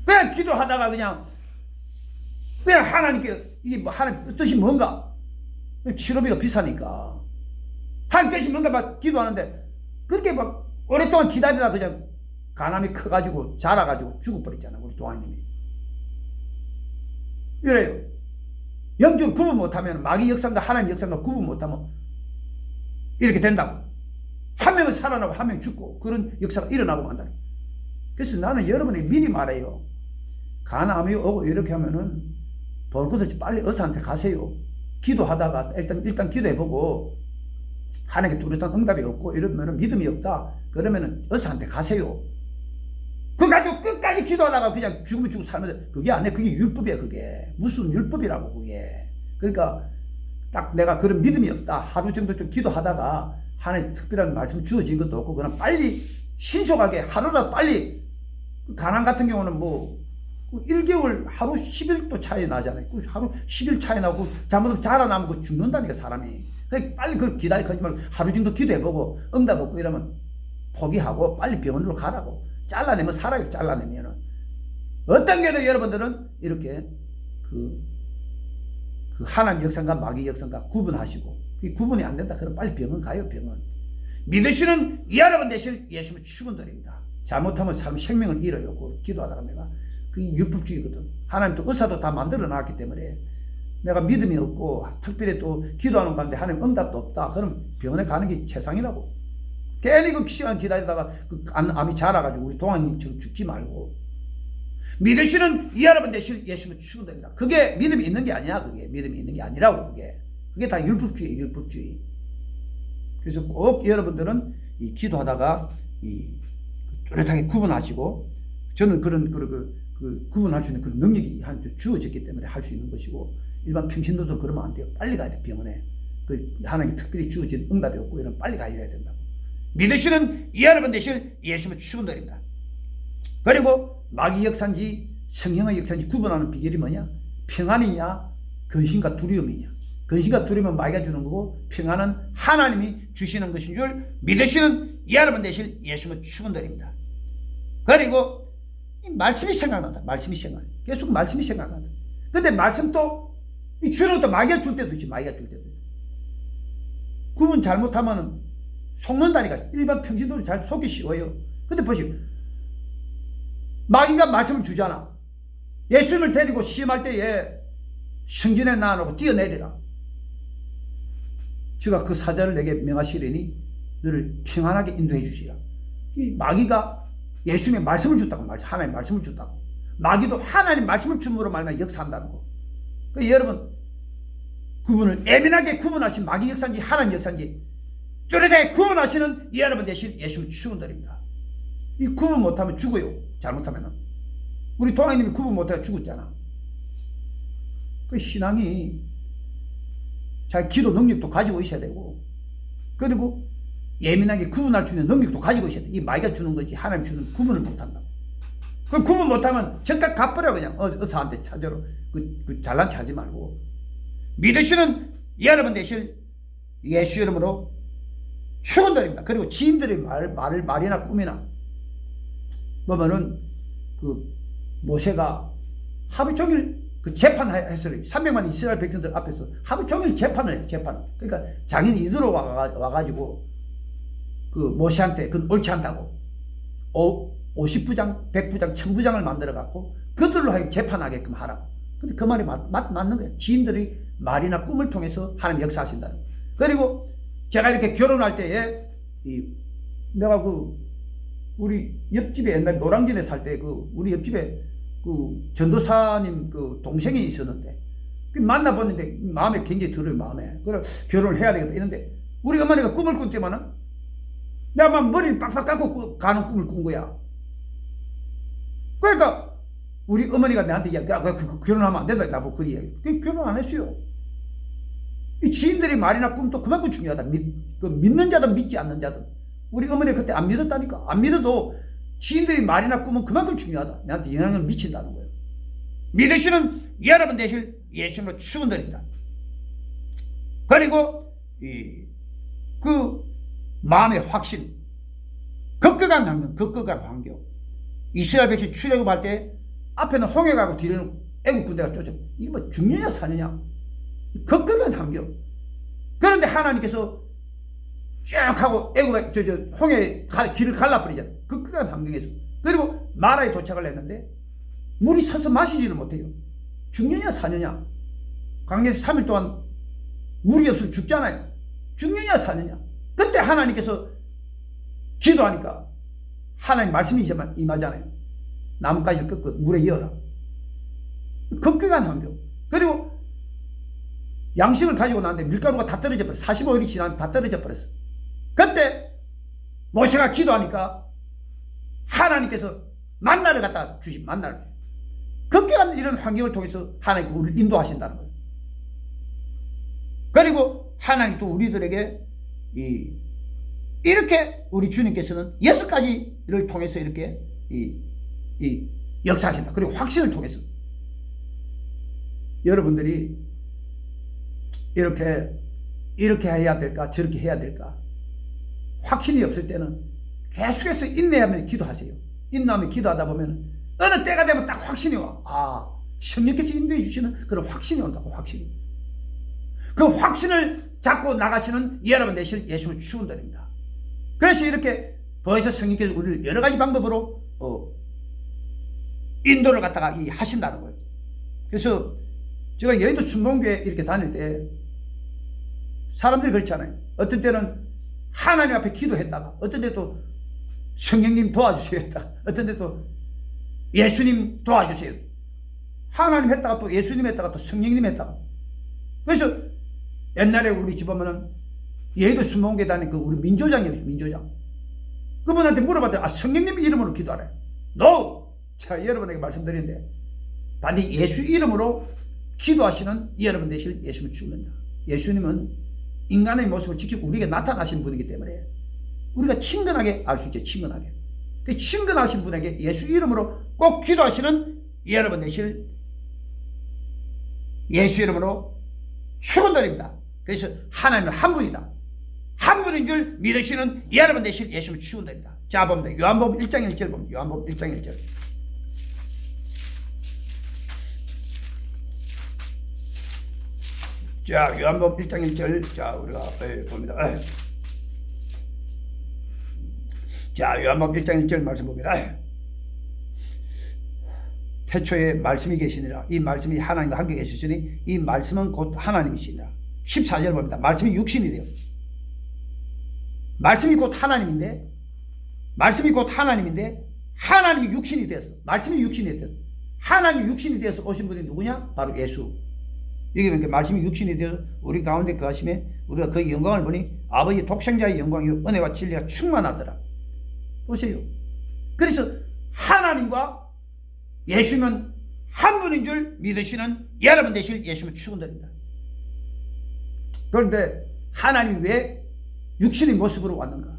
그냥 기도하다가 그냥 하나님께 이게 하나님 뜻이 뭔가 치료비가 비싸니까 하나님 뜻이 뭔가 막 기도하는데 그렇게 막 오랫동안 기다리다 그냥 간암이 커가지고 자라가지고 죽어버렸잖아. 우리 동아님이 이래요. 영적으로 구분 못하면 마귀 역사과 하나님 역사과 구분 못하면 이렇게 된다고. 한 명은 살아나고 한 명은 죽고 그런 역사가 일어나고 만다는. 그래서 나는 여러분에게 미리 말해요. 간암이 오고 이렇게 하면은 볼 것 없이 빨리 의사한테 가세요. 기도하다가 일단 기도해보고 하나님께 뚜렷한 응답이 없고 이러면은 믿음이 없다. 그러면은 의사한테 가세요. 그거 가지고 끝까지 기도하다가 그냥 죽으면 죽고 살면 그게 아니야. 그게 율법이야. 그게 무슨 율법이라고 그게. 그러니까 딱 내가 그런 믿음이 없다. 하루 정도 좀 기도하다가 하나님 특별한 말씀 주어진 것도 없고 그냥 빨리 신속하게 하루라도 빨리 간암 같은 경우는 뭐 1개월 하루 10일도 차이 나잖아요. 하루 10일 차이 나고 잘못하면 자라나면 죽는다니까 사람이. 그러니까 빨리 그걸 기다리지 말고 하루 정도 기도해보고 응답 없고 이러면 포기하고 빨리 병원으로 가라고. 잘라내면 살아요. 잘라내면은 어떤 게도 여러분들은 이렇게 그 하나님 역사과 마귀 역사과 구분하시고 그 구분이 안 된다. 그럼 빨리 병원 가요. 병원. 믿으시는 여러분 되실 예수님을 축원드립니다. 잘못하면 사람 생명을 잃어요. 그 기도하다가 내가 그게 율법주의거든. 하나님도 의사도 다 만들어 놨기 때문에 내가 믿음이 없고 특별히 또 기도하는 가운데 하나님 응답도 없다. 그럼 병원에 가는 게 최상이라고. 괜히 그 시간 기다리다가 그 암이 자라가지고 우리 동아님처럼 죽지 말고 믿으시는 여러분 되실 예수님을 축원드립니다. 그게 믿음이 있는 게 아니야. 그게 믿음이 있는 게 아니라고. 그게 다 율법주의예요. 율법주의. 그래서 꼭 여러분들은 이 기도하다가 이 뚜렷하게 구분하시고 저는 그런 구분할 수 있는 그런 능력이 주어졌기 때문에 할 수 있는 것이고 일반 평신도들 그러면 안 돼요. 빨리 가야 돼. 병원에. 하나님이 특별히 주어진 응답이 없고 이런 빨리 가야 된다고. 믿으시는 여러분 되실 예수님을 축원드립니다. 그리고 마귀 역사인지 성령의 역사인지 구분하는 비결이 뭐냐? 평안이냐 근심과 두려움이냐. 근심과 두려움은 마귀가 주는 거고 평안은 하나님이 주시는 것인 줄 믿으시는 여러분 되실 예수님을 축원드립니다. 그리고 이 말씀이 생각난다. 말씀이 생각나. 계속 말씀이 생각난다. 근데 말씀도 주는 것도 마귀가 줄 때도 있지. 마귀가 줄 때도 있지. 구분 잘못하면은 속는다니까. 일반 평신도를 잘 속기 쉬워요. 근데 보시오. 마귀가 말씀을 주잖아. 예수님을 데리고 시험할 때에 성전에 나아놓고 뛰어내리라. 주가 그 사자를 내게 명하시리니 너를 평안하게 인도해 주시라. 이 마귀가 예수님의 말씀을 줬다고 말이죠. 하나님의 말씀을 줬다고. 마귀도 하나님 말씀을 줌으로 말하면 역사한다는 거. 그러니까 여러분 그분을 예민하게 구분하신 마귀 역사인지 하나님 역사인지 뚜렷하게 구분하시는 여러분 대신 예수를 축원드립니다. 이 구분 못하면 죽어요. 잘못하면은. 우리 동아님이 구분 못하고 죽었잖아. 그 신앙이 자기 기도 능력도 가지고 있어야 되고, 그리고 예민하게 구분할 수 있는 능력도 가지고 있어야 돼. 이 마귀가 주는 거지 하나님 주는 구분을 못한다. 그 구분 못하면 즉각 갚으려 그냥 의사한테 찾으러 그 잘난 체 하지 말고 믿으시는 여러분 되실 예수 이름으로 축원드립니다. 그리고 지인들의 말이나 꿈이나 보면은 그 모세가 하루 종일 그 재판했어요. 300만 이스라엘 백성들 앞에서 하루 종일 재판을 했어. 재판. 그러니까 장인이 이들어 와가지고 그 모세한테 그건 옳지 않다고 50부장, 100부장, 1000부장을 만들어 갖고 그들로 하여금 재판하게끔 하라고. 근데 그 말이 맞는 거예요. 지인들의 말이나 꿈을 통해서 하나님 역사하신다는 거예요. 그리고 제가 이렇게 결혼할 때에 내가 우리 옆집에 옛날 노량진에 살 때 우리 옆집에 전도사님 동생이 있었는데 만나봤는데 마음에 굉장히 들어요. 마음에. 그래 결혼을 해야 되겠다 이런데 우리 어머니가 꿈을 꿀 때만은 내가 막 머리를 빡빡 깎고 가는 꿈을 꾼 거야. 그러니까 우리 어머니가 나한테 결혼하면 안 된다 나보고 그리 얘기. 결혼 안 했어요. 이 지인들의 말이나 꿈도 그만큼 중요하다. 믿는 자든 믿지 않는 자든. 우리 어머니가 그때 안 믿었다니까. 안 믿어도 지인들의 말이나 꿈은 그만큼 중요하다. 나한테 영향을 미친다는 거예요. 믿으시는 여러분 되실 예수님으로 축원드립니다. 그리고 그 마음의 확신, 급격한 환경. 이스라엘 백성 출애굽할 때 앞에는 홍해가고 뒤에는 애국 군대가 쫓아. 이게 뭐 죽느냐 사느냐. 급격한 환경. 그런데 하나님께서 쭉 하고 애국에 홍해 길을 갈라버리잖아요. 급격한 환경에서. 그리고 마라에 도착을 했는데 물이 서서 마시지를 못해요. 죽느냐 사느냐. 광야에서 3일 동안 물이 없으면 죽잖아요. 죽느냐 사느냐. 그때 하나님께서 기도하니까 하나님 말씀이 임하잖아요. 나뭇가지를 꺾고 물에 이어라. 급격한 환경. 그리고 양식을 가지고 나왔는데 밀가루가 다 떨어져 버렸어. 45일이 지났는데 다 떨어져 버렸어. 그때 모세가 기도하니까 하나님께서 만나를 갖다 주신 만나를. 급격한 이런 환경을 통해서 하나님께서 우리를 인도하신다는 거예요. 그리고 하나님 또 우리들에게 이렇게 우리 주님께서는 6가지를 통해서 이렇게 역사하신다. 그리고 확신을 통해서 여러분들이 이렇게 해야 될까 저렇게 해야 될까 확신이 없을 때는 계속해서 인내하면서 기도하세요. 인내하면서 기도하다 보면 어느 때가 되면 딱 확신이 와. 성령께서 인도해 주시는 그런 확신이 온다고. 확신이. 그 확신을 잡고 나가시는 여러분 되실 예수를 축원드립니다. 그래서 이렇게 벌써 성령께서 우리를 여러 가지 방법으로 인도를 갖다가 하신다는 거예요. 그래서 제가 여의도 순복음교회 이렇게 다닐 때 사람들이 그렇잖아요. 어떤 때는 하나님 앞에 기도했다가 어떤 때 또 성령님 도와주세요 했다가 어떤 때 또 예수님 도와주세요. 하나님 했다가 또 예수님 했다가 또 성령님 했다가. 그래서 옛날에 우리 집 보면은 여의도 순복음교회 다니는 우리 민조장이었어요. 민조장. 그분한테 물어봤더니 성령님 이름으로 기도하래. NO! 제가 여러분에게 말씀드리는데 반드시 예수 이름으로 기도하시는 여러분 되실 예수님을 축원합니다. 예수님은 인간의 모습을 직접 우리에게 나타나신 분이기 때문에 우리가 친근하게 알 수 있죠. 친근하게. 그 친근하신 분에게 예수 이름으로 꼭 기도하시는 여러분 되실 예수 이름으로 축원드립니다. 그래서 하나님은 한 분이다. 한 분인 줄 믿으시는 여러분 되실 예수님을 축원드립니다. 자, 봅니다. 요한복음 1장 1절 봅니다. 요한복음 1장 1절. 자, 요한복음 1장 1절. 자, 우리가 봅니다. 자, 요한복음 1장 1절 말씀 봅니다. 태초에 말씀이 계시니라. 이 말씀이 하나님과 함께 계시으니 이 말씀은 곧 하나님이시니라. 14절 봅니다. 말씀이 육신이 돼요. 말씀이 곧 하나님인데 말씀이 곧 하나님인데 하나님이 육신이 되어서 말씀이 육신이 되어서 하나님이 육신이 되어서 오신 분이 누구냐? 바로 예수. 여기 보니까 말씀이 육신이 되어서 우리 가운데 거하심에 우리가 그 영광을 보니 아버지 독생자의 영광이 은혜와 진리가 충만하더라. 보세요. 그래서 하나님과 예수는 한 분인 줄 믿으시는 여러분 되실 예수를 축원드립니다. 그런데 하나님이 왜 육신의 모습으로 왔는가?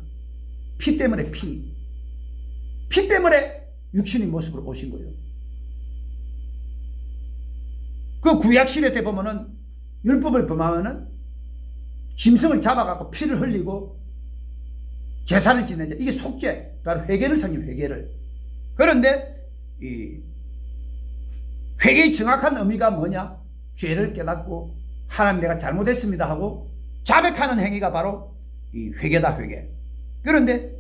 피 때문에 피 때문에 육신의 모습으로 오신 거예요. 그 구약시대 때 보면은 율법을 범하면은 짐승을 잡아갖고 피를 흘리고 제사를 지내자. 이게 속죄, 바로 회개를 상징 회개를. 그런데 이 회개의 정확한 의미가 뭐냐? 죄를 깨닫고 하나님 내가 잘못했습니다 하고 자백하는 행위가 바로 이 회개다, 회개. 그런데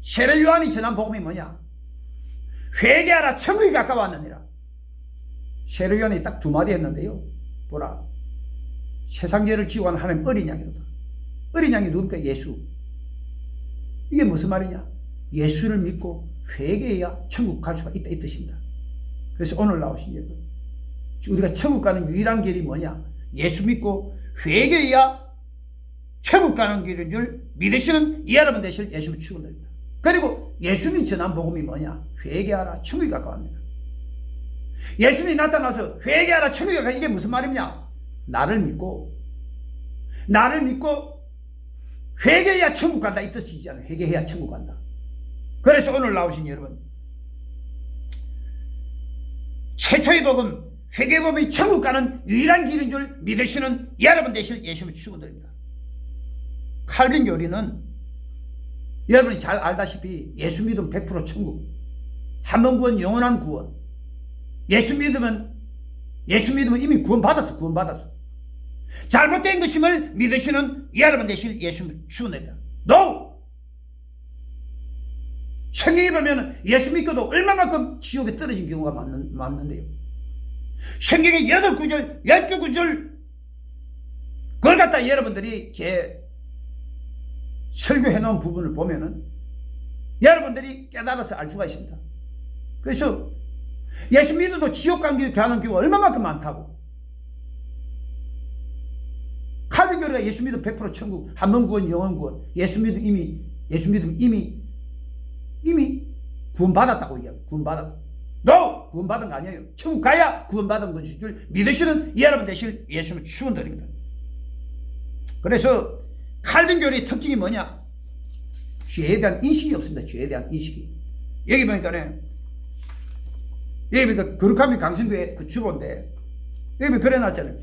세례 요한이 전한 복음이 뭐냐? 회개하라, 천국이 가까웠느니라. 세례 요한이 딱 두 마디 했는데요. 보라, 세상 죄를 지고 간 하나님 어린 양이로다. 어린 양이 누굽니까? 예수. 이게 무슨 말이냐? 예수를 믿고 회개해야 천국 갈 수가 있다, 이 뜻입니다. 그래서 오늘 나오신 예분, 우리가 천국 가는 유일한 길이 뭐냐? 예수 믿고 회개해야 천국 가는 길인 줄 믿으시는 여러분 되실 예수를 축원드립니다. 그리고 예수님이 전한 복음이 뭐냐? 회개하라, 천국이 가까웠느니라. 예수님이 나타나서 회개하라, 천국이 가까워. 이게 무슨 말이냐? 나를 믿고 회개해야 천국 간다, 이 뜻이잖아요. 회개해야 천국 간다. 그래서 오늘 나오신 여러분, 최초의 복음, 회개복음이 천국 가는 유일한 길인 줄 믿으시는 여러분 되실 예수를 축원드립니다. 칼빈 교리는 여러분이 잘 알다시피 예수 믿으면 100% 천국, 한 번 구원, 영원한 구원. 예수 믿으면 이미 구원받았어. 잘못된 것임을 믿으시는 여러분 되실 예수를 축원드립니다. NO! 성경에 보면 예수 믿고도 얼마만큼 지옥에 떨어진 경우가 많는데요. 성경의 8구절, 12구절 그걸 갖다 여러분들이 제 설교해 놓은 부분을 보면은 여러분들이 깨달아서 알 수가 있습니다. 그래서 예수 믿어도 지옥 가는 경우가 얼마만큼 많다고. 칼빈 교리가 예수 믿으면 100% 천국, 한 번 구원, 영원 구원. 예수 믿으면 이미 구원받았다고 얘기해요. 구원받았다. NO! 구원받은 거 아니에요. 천국 가야 구원받은 것인 줄 믿으시는 여러분 되실 예수를 축원드립니다. 그래서 칼빈 교리의 특징이 뭐냐? 죄에 대한 인식이 없습니다. 죄에 대한 인식이. 여기 보니까 거룩함이 강신교회 그 주보인데 여기 그래놨잖아요.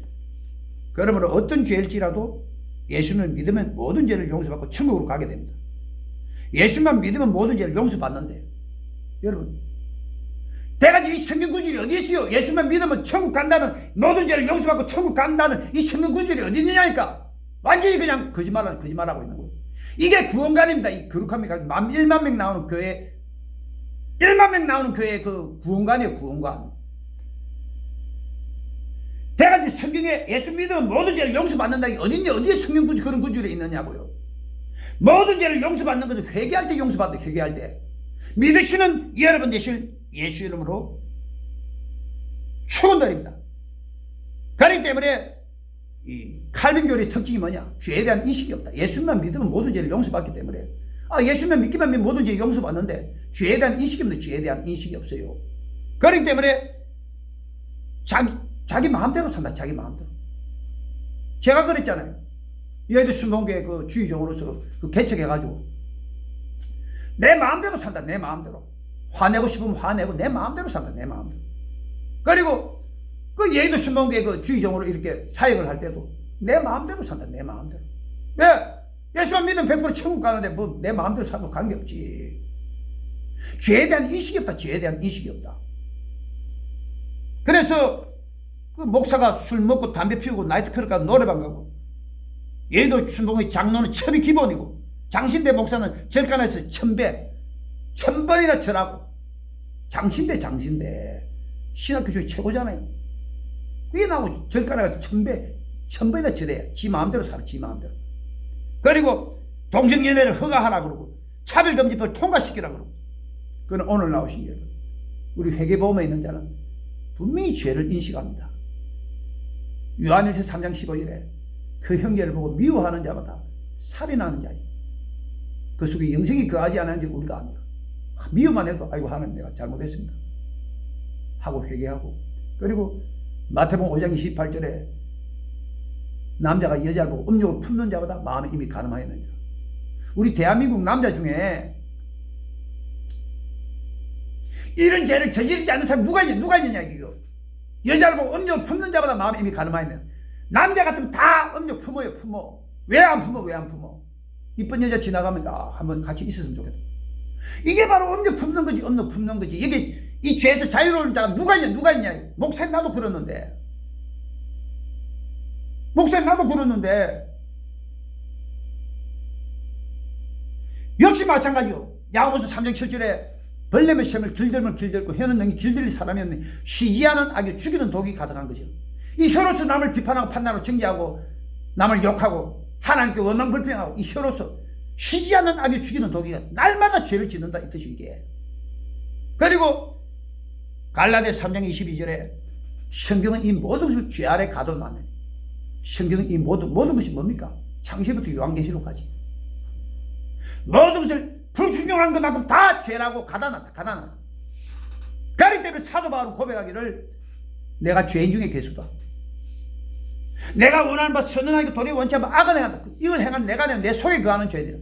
그러므로 어떤 죄일지라도 예수를 믿으면 모든 죄를 용서받고 천국으로 가게 됩니다. 예수만 믿으면 모든 죄를 용서받는데, 여러분, 대가지 이 성경 구절이 어디 있어요? 예수만 믿으면 천국 간다는, 모든 죄를 용서받고 천국 간다는 이 성경 구절이 어디 있느냐니까. 완전히 그냥 거짓말하고 있는 거예요. 이게 구원관입니다. 이 거룩함이 1만 명 나오는 교회, 1만 명 나오는 교회 그 구원관이에요. 구원관. 대가지 성경에 예수 믿으면 모든 죄를 용서받는다. 이게 어딨냐? 어디에 성경 구절 그런 구절이 있느냐고요. 모든 죄를 용서받는 것은 회개할 때 용서받아. 회개할 때 믿으시는 여러분 되실 예수 이름으로 축원드립니다. 그렇기 때문에 이 칼빈 교리의 특징이 뭐냐? 죄에 대한 인식이 없다. 예수만 믿으면 모든 죄를 용서받기 때문에, 예수만 믿기만 하면 모든 죄를 용서받는데 죄에 대한 인식이 없는데, 죄에 대한 인식이 없어요. 그렇기 때문에 자기 마음대로 산다. 자기 마음대로. 제가 그랬잖아요. 여의도 순복음교회 그 주의종으로서 그 개척해가지고 내 마음대로 산다. 내 마음대로. 화내고 싶으면 화내고 내 마음대로 산다. 내 마음대로. 그리고 그 여의도 순복음교회 그 주의종으로 이렇게 사역을 할 때도 내 마음대로 산다. 내 마음대로. 왜? 예수만 믿으면 100% 천국 가는데 뭐 내 마음대로 살고 관계없지. 죄에 대한 인식이 없다. 죄에 대한 인식이 없다. 그래서 그 목사가 술 먹고 담배 피우고 나이트클럽 가고 노래방 가고, 얘도 순복음의 장로는 첩이 기본이고, 장신대 목사는 절간에서 1000번이나 절하고, 장신대 신학교 중에 최고잖아요. 그게 나오고 절간에 가서 1000번이나 절해. 지 마음대로 살아. 지 마음대로. 그리고 동성연애를 허가하라 그러고, 차별금지법을 통과시키라고 그러고. 그건 오늘 나오신 여러분, 우리 회개보험에 있는 자는 분명히 죄를 인식합니다. 요한일서 3장 15절에 그 형제를 보고 미워하는 자마다 살인하는 자니 그 속에 영생이 거하지 않았는지 우리가 압니다. 미워만 해도 아이고 하나님 내가 잘못했습니다 하고 회개하고. 그리고 마태복음 5장 28절에 남자가 여자를 보고 음욕을 품는 자마다 마음에 이미 가늠하였느니라. 우리 대한민국 남자 중에 이런 죄를 저지르지 않는 사람이 누가 있느냐 이거. 여자를 보고 음욕을 품는 자마다 마음에 이미 가늠하였느니라. 남자 같으면 다 음욕 품어요. 왜 안 품어? 이쁜 여자 지나가면 한번 같이 있었으면 좋겠다. 이게 바로 음욕 품는 거지. 이게 이 죄에서 자유로운 자가 누가 있냐. 목사님 나도 그러는데 역시 마찬가지요. 야고보서 3장 7절에 벌레의 셈을 길들고 혀는 능히 길들일 사람이었네. 쉬지 않은 악이 죽이는 독이 가득한 거죠. 이 혀로서 남을 비판하고 판단하고 정죄하고 남을 욕하고 하나님께 원망불평하고 이 혀로서 쉬지 않는 악이 죽이는 독이 날마다 죄를 짓는다 이 뜻이 이게. 그리고 갈라디아서 3장 22절에 성경은 이 모든 것을 죄 아래 가둬놨네. 성경은 이 모든 것이 뭡니까? 창세부터 요한계시록까지 모든 것을 불순종한 것만큼 다 죄라고 가다놨다. 그렇기 때문에 사도 바울은 고백하기를 내가 죄인 중에 괴수다. 내가 원하는 바 선언하고 도리어 원치 않으면 악을 행한다. 이걸 행한 내가 내 속에 거하는 죄들이라.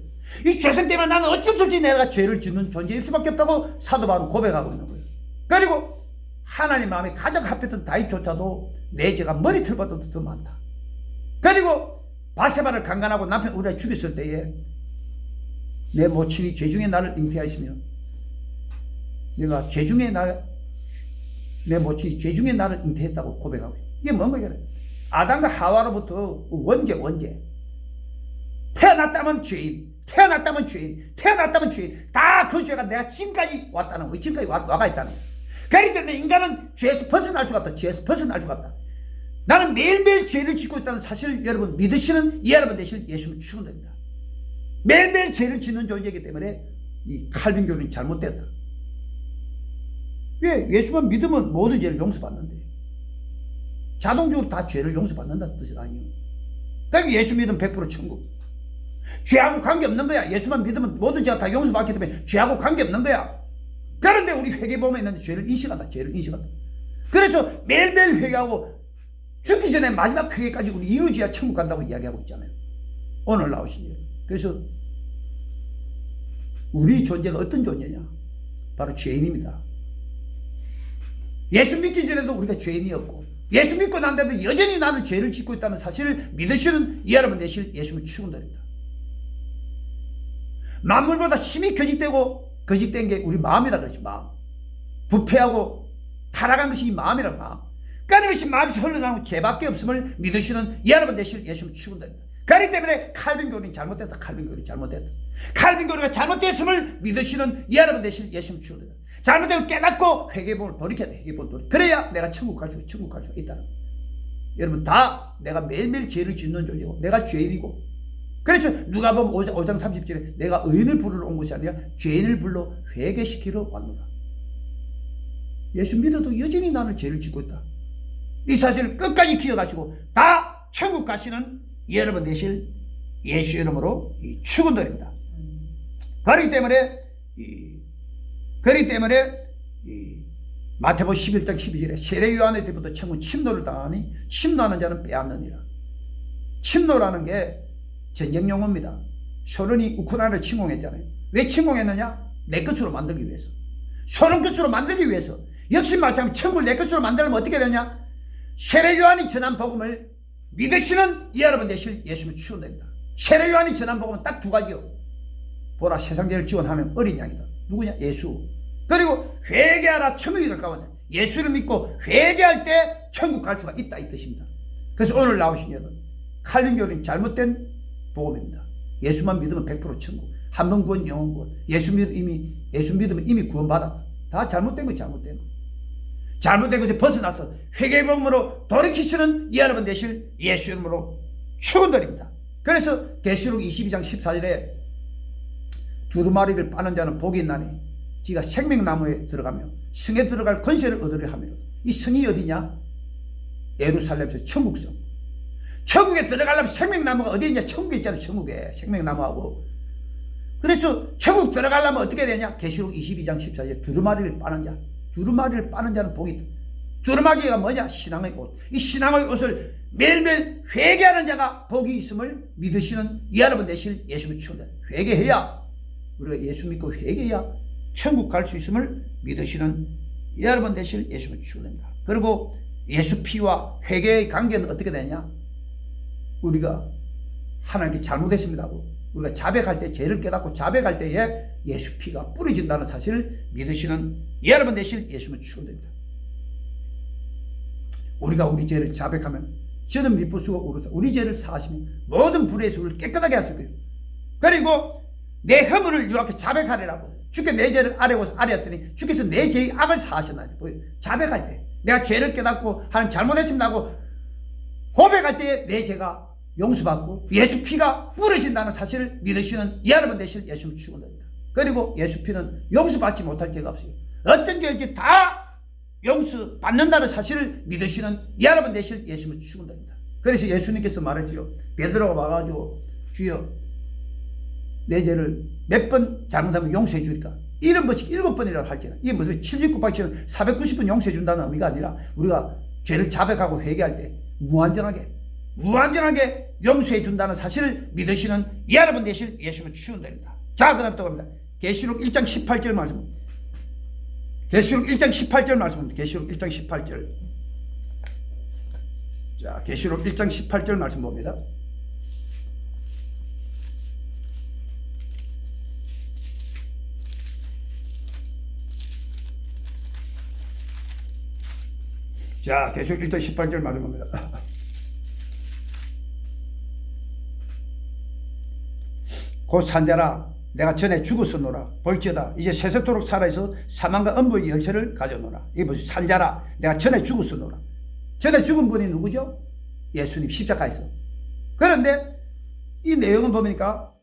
이 죄성 때문에 나는 어쩔 수 없이 내가 죄를 짓는 존재일 수밖에 없다고 사도 바울은 고백하고 있는 거예요. 그리고 하나님 마음에 가장 합했던 다윗조차도 내 죄가 머리털보다도 더 많다. 그리고 바세바를 강간하고 남편 우리가 죽였을 때에 내 모친이 죄 중에 나를 잉태하시며 내가 내 모친이 죄 중에 나를 잉태했다고 고백하고 있어요. 이게 뭔가 이게 아담과 하와로부터 원죄 태어났다면 죄인 다 그 죄가 내가 지금까지 왔다는 거예요. 지금까지 와가 있다는 거예요. 그렇기 때문에 인간은 죄에서 벗어날 수가 없다. 나는 매일매일 죄를 짓고 있다는 사실을 여러분 믿으시는 여러분 되실 예수님을 축원합니다. 매일매일 죄를 짓는 존재이기 때문에 이 칼빈 교리는 잘못됐다. 왜? 예수만 믿으면 모든 죄를 용서받는데 자동적으로 다 죄를 용서받는다는 뜻이 아니에요. 그러니까 예수 믿으면 100% 천국. 죄하고 관계없는 거야. 예수만 믿으면 모든 죄가 다 용서받기 때문에 죄하고 관계없는 거야. 그런데 우리 회개보험에 있는데 죄를 인식한다. 그래서 매일매일 회개하고 죽기 전에 마지막 회개까지 우리 이루어져야 천국 간다고 이야기하고 있잖아요. 오늘 나오신 일. 그래서 우리 존재가 어떤 존재냐? 바로 죄인입니다. 예수 믿기 전에도 우리가 죄인이었고 예수 믿고 난 데도 여전히 나는 죄를 짓고 있다는 사실을 믿으시는 여러분 되실 예수님을 축원드립니다. 만물보다 심히 거짓된 게 우리 마음이라 그러죠. 마음. 부패하고 타락한 것이 이 마음이라 마음. 끊임없이 마음에서 흘러나오는 죄밖에 없음을 믿으시는 여러분 되실 예수님을 축원드립니다. 그렇기 때문에 칼빈 교리는 잘못됐다. 칼빈 교리가 잘못됐음을 믿으시는 여러분 되실 예수님을 축원드립니다. 잘못되면 깨닫고 회개복음을 돌이켜야 돼. 그래야 내가 천국 갈 수가 있다는 거예요. 여러분 다 내가 매일매일 죄를 짓는 존재고 내가 죄인이고 그래서 누가복음 5장 30절에 내가 의인을 부르러 온 것이 아니라 죄인을 불러 회개시키러 왔노라. 예수 믿어도 여전히 나는 죄를 짓고 있다. 이 사실을 끝까지 기억하시고 다 천국 가시는 여러분 되실 예수 이름으로 축원드립니다. 그렇기 때문에 마태복음 11장 12절에 세례 요한의 때부터 천국 침노를 당하니 침노하는 자는 빼앗느니라. 침노라는 게 전쟁 용어입니다. 소련이 우크라이나를 침공했잖아요. 왜 침공했느냐? 내 것으로 만들기 위해서. 소련 것으로 만들기 위해서. 역시 마찬가지로 천국을 내 것으로 만들면 어떻게 되냐? 세례 요한이 전한 복음을 믿으시는 여러분 되실 예수님을 축원드립니다. 세례 요한이 전한 복음은 딱 두 가지요. 보라 세상 죄를 지원하는 어린 양이다. 누구냐? 예수. 그리고 회개하라 천국이 가까웠네. 예수를 믿고 회개할 때 천국 갈 수가 있다 이 뜻입니다. 그래서 오늘 나오신 여러분 칼빈 교리는 잘못된 복음입니다. 예수만 믿으면 100% 천국. 한 번 구원 영원 구원. 예수 믿으면 이미 구원받았다. 다 잘못된 거. 잘못된 것에 벗어나서 회개복음으로 돌이키시는 여러분 되실 예수 이름으로 축원드립니다. 그래서 계시록 22장 14절에 두루마리를 빠는 자는 복이 있나니 지가 생명나무에 들어가며 성에 들어갈 권세를 얻으려 하며. 이 성이 어디냐? 예루살렘에서 천국성. 천국에 들어가려면 생명나무가 어디 있냐? 천국에 있잖아. 천국에 생명나무하고. 그래서 천국 들어가려면 어떻게 되냐? 계시록 22장 14절 두루마리를 빠는 자. 두루마리를 빠는 자는 복이 있다. 두루마리가 뭐냐? 신앙의 옷. 이 신앙의 옷을 매일매일 회개하는 자가 복이 있음을 믿으시는 여러분 되실 예수를 축원합니다. 회개해야, 우리가 예수 믿고 회개해야 천국 갈 수 있음을 믿으시는 여러분 되실 예수를 축원합니다. 그리고 예수 피와 회개의 관계는 어떻게 되냐? 우리가 하나님께 잘못했습니다 하고 우리가 자백할 때, 죄를 깨닫고 자백할 때에 예수 피가 뿌려진다는 사실을 믿으시는 여러분 되실 예수를 축원합니다. 우리가 우리 죄를 자백하면 저는 미쁘시고 오르사 우리 죄를 사하시면 모든 불의에서 우리를 깨끗하게 하실 거예요. 그리고 내 허물을 유 앞에 자백하리라고. 주께 내 죄를 아뢰었더니 주께서 내 죄의 악을 사하셨나니. 자백할 때 내가 죄를 깨닫고 하나님 잘못했습니다 하고 고백할 때에 내 죄가 용서받고 예수 피가 뿌려진다는 사실을 믿으시는 여러분 되실 예수를 축원합니다. 그리고 예수 피는 용서받지 못할 죄가 없어요. 어떤 죄인지 다 용서받는다는 사실을 믿으시는 여러분 되실 예수를 축원합니다. 그래서 예수님께서 말했죠. 베드로가 와가지고 주여 내 죄를 몇 번 잘못하면 용서해 주니까 7번씩 7번이라고 할지나 이게 무슨 79번씩 490번 용서해 준다는 의미가 아니라 우리가 죄를 자백하고 회개할 때 무한정하게 용서해 준다는 사실을 믿으시는 여러분 되실 예수를 축원합니다. 자, 그다음 또 갑니다. 계시록 1장 18절 말씀. 계시록 1장 18절 말씀입니다. 계시록 1장 18절. 자, 계시록 1장 18절 말씀 봅니다. 자, 계시록 1장 18절 말씀 봅니다. 곧 산자라 내가 전에 죽었었노라. 볼지어다 이제 세세토록 살아있어 사망과 음부의 열쇠를 가져노라. 이게 무슨 산자라 내가 전에 죽었었노라. 전에 죽은 분이 누구죠? 예수님 십자가에서. 그런데 이 내용을 보니까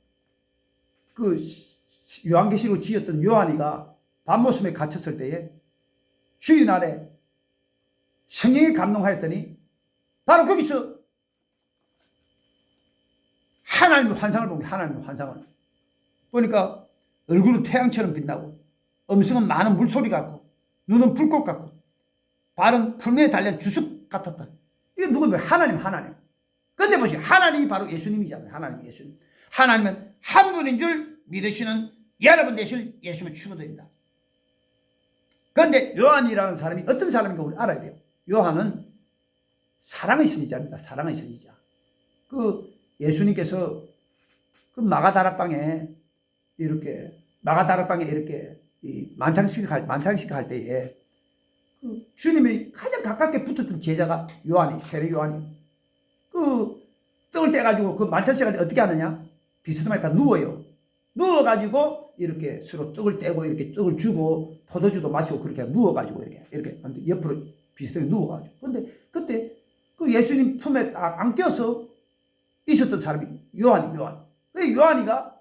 그 요한계시록을 지었던 요한이가 밤모섬에 갇혔을 때에 주의 날에 성령에 감동하였더니 바로 거기서 하나님의 환상을 본 거예요. 하나님의 환상을 보니까 얼굴은 태양처럼 빛나고 음성은 많은 물소리 같고 눈은 불꽃 같고 발은 풀매에 달린 주석 같았다. 이게 누구예요? 하나님. 근데 보시죠. 하나님이 바로 예수님이잖아요. 하나님 예수님. 하나님은 한 분인 줄 믿으시는 여러분 되실 예수님을 축원드립니다. 그런데 요한이라는 사람이 어떤 사람인가 우리 알아야 돼요. 요한은 사랑의 선지자입니다. 사랑의 선지자. 그 예수님께서 그 마가다락방에 이렇게 이 만찬식 할 때에 그 주님이 가장 가깝게 붙었던 제자가 요한이, 세례 요한이. 그 떡을 떼가지고 그 만찬식 할 때 어떻게 하느냐? 비스듬하게 다 누워요. 누워가지고 이렇게 서로 떡을 떼고 이렇게 떡을 주고 포도주도 마시고 그렇게 누워가지고 이렇게 옆으로 비스듬하게 누워가지고. 근데 그때 그 예수님 품에 딱 안겨서 있었던 사람이 요한. 그 요한이가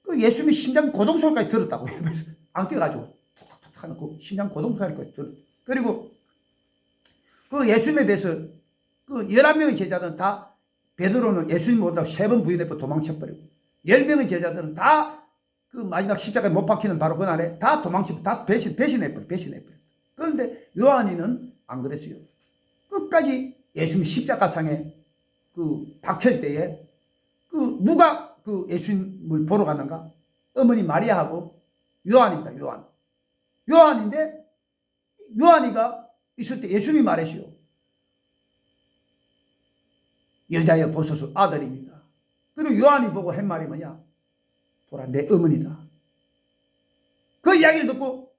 그 예수님의 심장 고동 소리까지 들었다고. 그래서 안겨가지고 톡톡톡 하는 그 심장 고동 소리까지 들었다. 그리고 그 예수님에 대해서 그 11명의 제자들은 다 베드로는 예수님 못한다고 3번 부인해서 도망쳐버리고 10명의 제자들은 다 그 마지막 십자가에 못 박히는 바로 그날에 다 도망치고 다 배신해버려. 그런데 요한이는 안 그랬어요. 끝까지 예수님 십자가상에 그 박힐 때에 그 누가 그 예수님을 보러 갔는가? 어머니 마리아하고 요한입니다. 요한인데 요한이가 있을 때 예수님이 말했어요. 여자여 보소서 아들입니다. 그리고 요한이 보고 한 말이 뭐냐? 보라 내 어머니다. 그 이야기를 듣고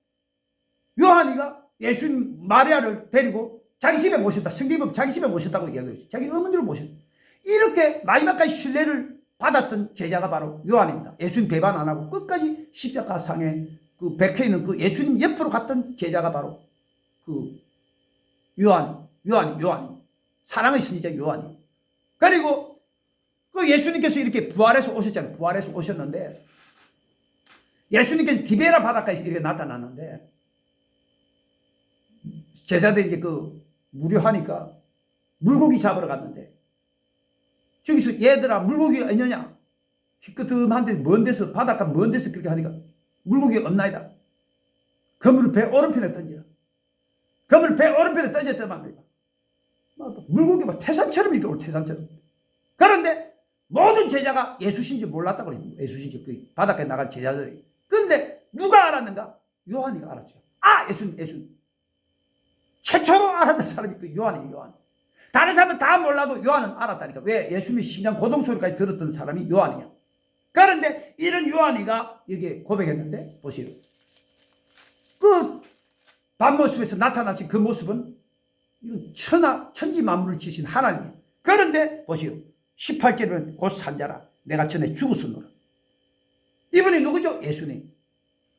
요한이가 예수님 마리아를 데리고 자기 집에 모셨다. 성경에 자기 집에 모셨다고 이야기했어요. 자기 어머니를 모셨다. 이렇게 마지막까지 신뢰를 받았던 제자가 바로 요한입니다. 예수님 배반 안 하고 끝까지 십자가상에 그 박혀있는 그 예수님 옆으로 갔던 제자가 바로 그 요한이. 사랑의 선지자 요한이. 그리고 그 예수님께서 이렇게 부활해서 오셨잖아요. 부활해서 오셨는데 예수님께서 디베라 바닷가에서 이렇게 나타났는데 제자들이 이제 그 무료하니까 물고기 잡으러 갔는데 저기서 얘들아 물고기가 있느냐? 희끗음한데 먼 데서 바닷가 먼 데서 그렇게 하니까 물고기가 없나이다. 그물을 배 오른편에 던지라. 그물을 배 오른편에 던졌단 말이야. 물고기 막 태산처럼 이렇게 올 태산처럼. 그런데 모든 제자가 예수신지 몰랐다고 그래요. 예수신지 그 바닷가에 나간 제자들이. 그런데 누가 알았는가? 요한이가 알았죠. 아, 예수님. 최초로 알았던 사람이 그 요한이에요, 요한. 다른 사람은 다 몰라도 요한은 알았다니까. 왜? 예수님이 심장 고동소리까지 들었던 사람이 요한이야. 그런데 이런 요한이가 여기에 고백했는데, 보시오. 그 밤모습에서 나타나신 그 모습은 이건 천지 만물을 지신 하나님이에요. 그런데 보시오. 18절은 곧 산자라. 내가 전에 죽었었노라. 이분이 누구죠? 예수님.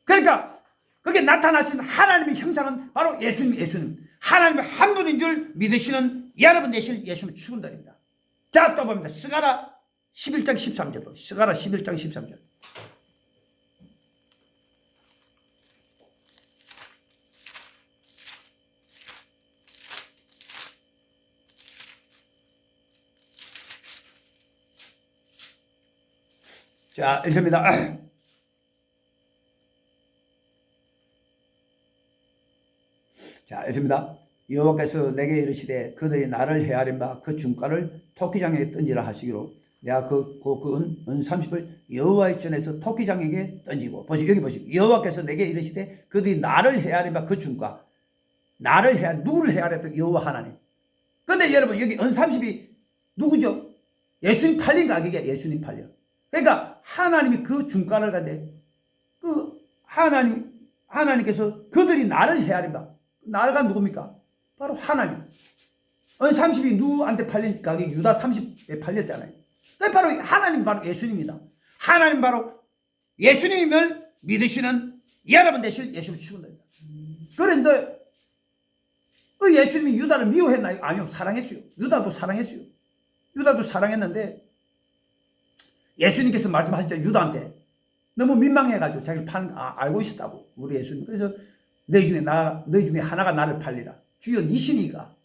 그러니까 거기에 나타나신 하나님의 형상은 바로 예수님. 하나님의 한 분인 줄 믿으시는 여러분 되실 예수님 축원드립니다. 자, 또 봅니다. 스가랴 11장 13절. 스가랴 11장 13절. 자, 읽습니다. 자, 읽습니다. 여호와께서 내게 이르시되 그들이 나를 헤아린 바 그 중가를 토끼장에게 던지라 하시기로 내가 그 은 30을 여호와의 전에서 토끼장에게 던지고 보시오. 여기 보시오. 여호와께서 내게 이르시되 그들이 나를 헤아린 바 그 중가 나를 헤아린 누구를 헤아렸던 여호와 하나님. 근데 여러분 여기 은 30이 누구죠? 예수님 팔린 가격이야. 예수님 팔려. 그러니까 하나님이 그 중가를 간데 그 하나님께서 그들이 나를 헤아린 바 나가 누굽니까? 바로 하나님. 은 30이 누구한테 팔린 가격이 유다 30에 팔렸잖아요. 바로 하나님, 바로 예수님입니다. 하나님 바로 예수님을 믿으시는 여러분 되실 예수님 축원드립니다. 그런데 그 예수님이 유다를 미워했나요? 아니요, 사랑했어요. 유다도 사랑했어요. 유다도 사랑했는데 예수님께서 말씀하셨죠. 유다한테 너무 민망해가지고 자기를 알고 있었다고 우리 예수님. 그래서 너희 중에 하나가 나를 팔리라. 주여 네 신이가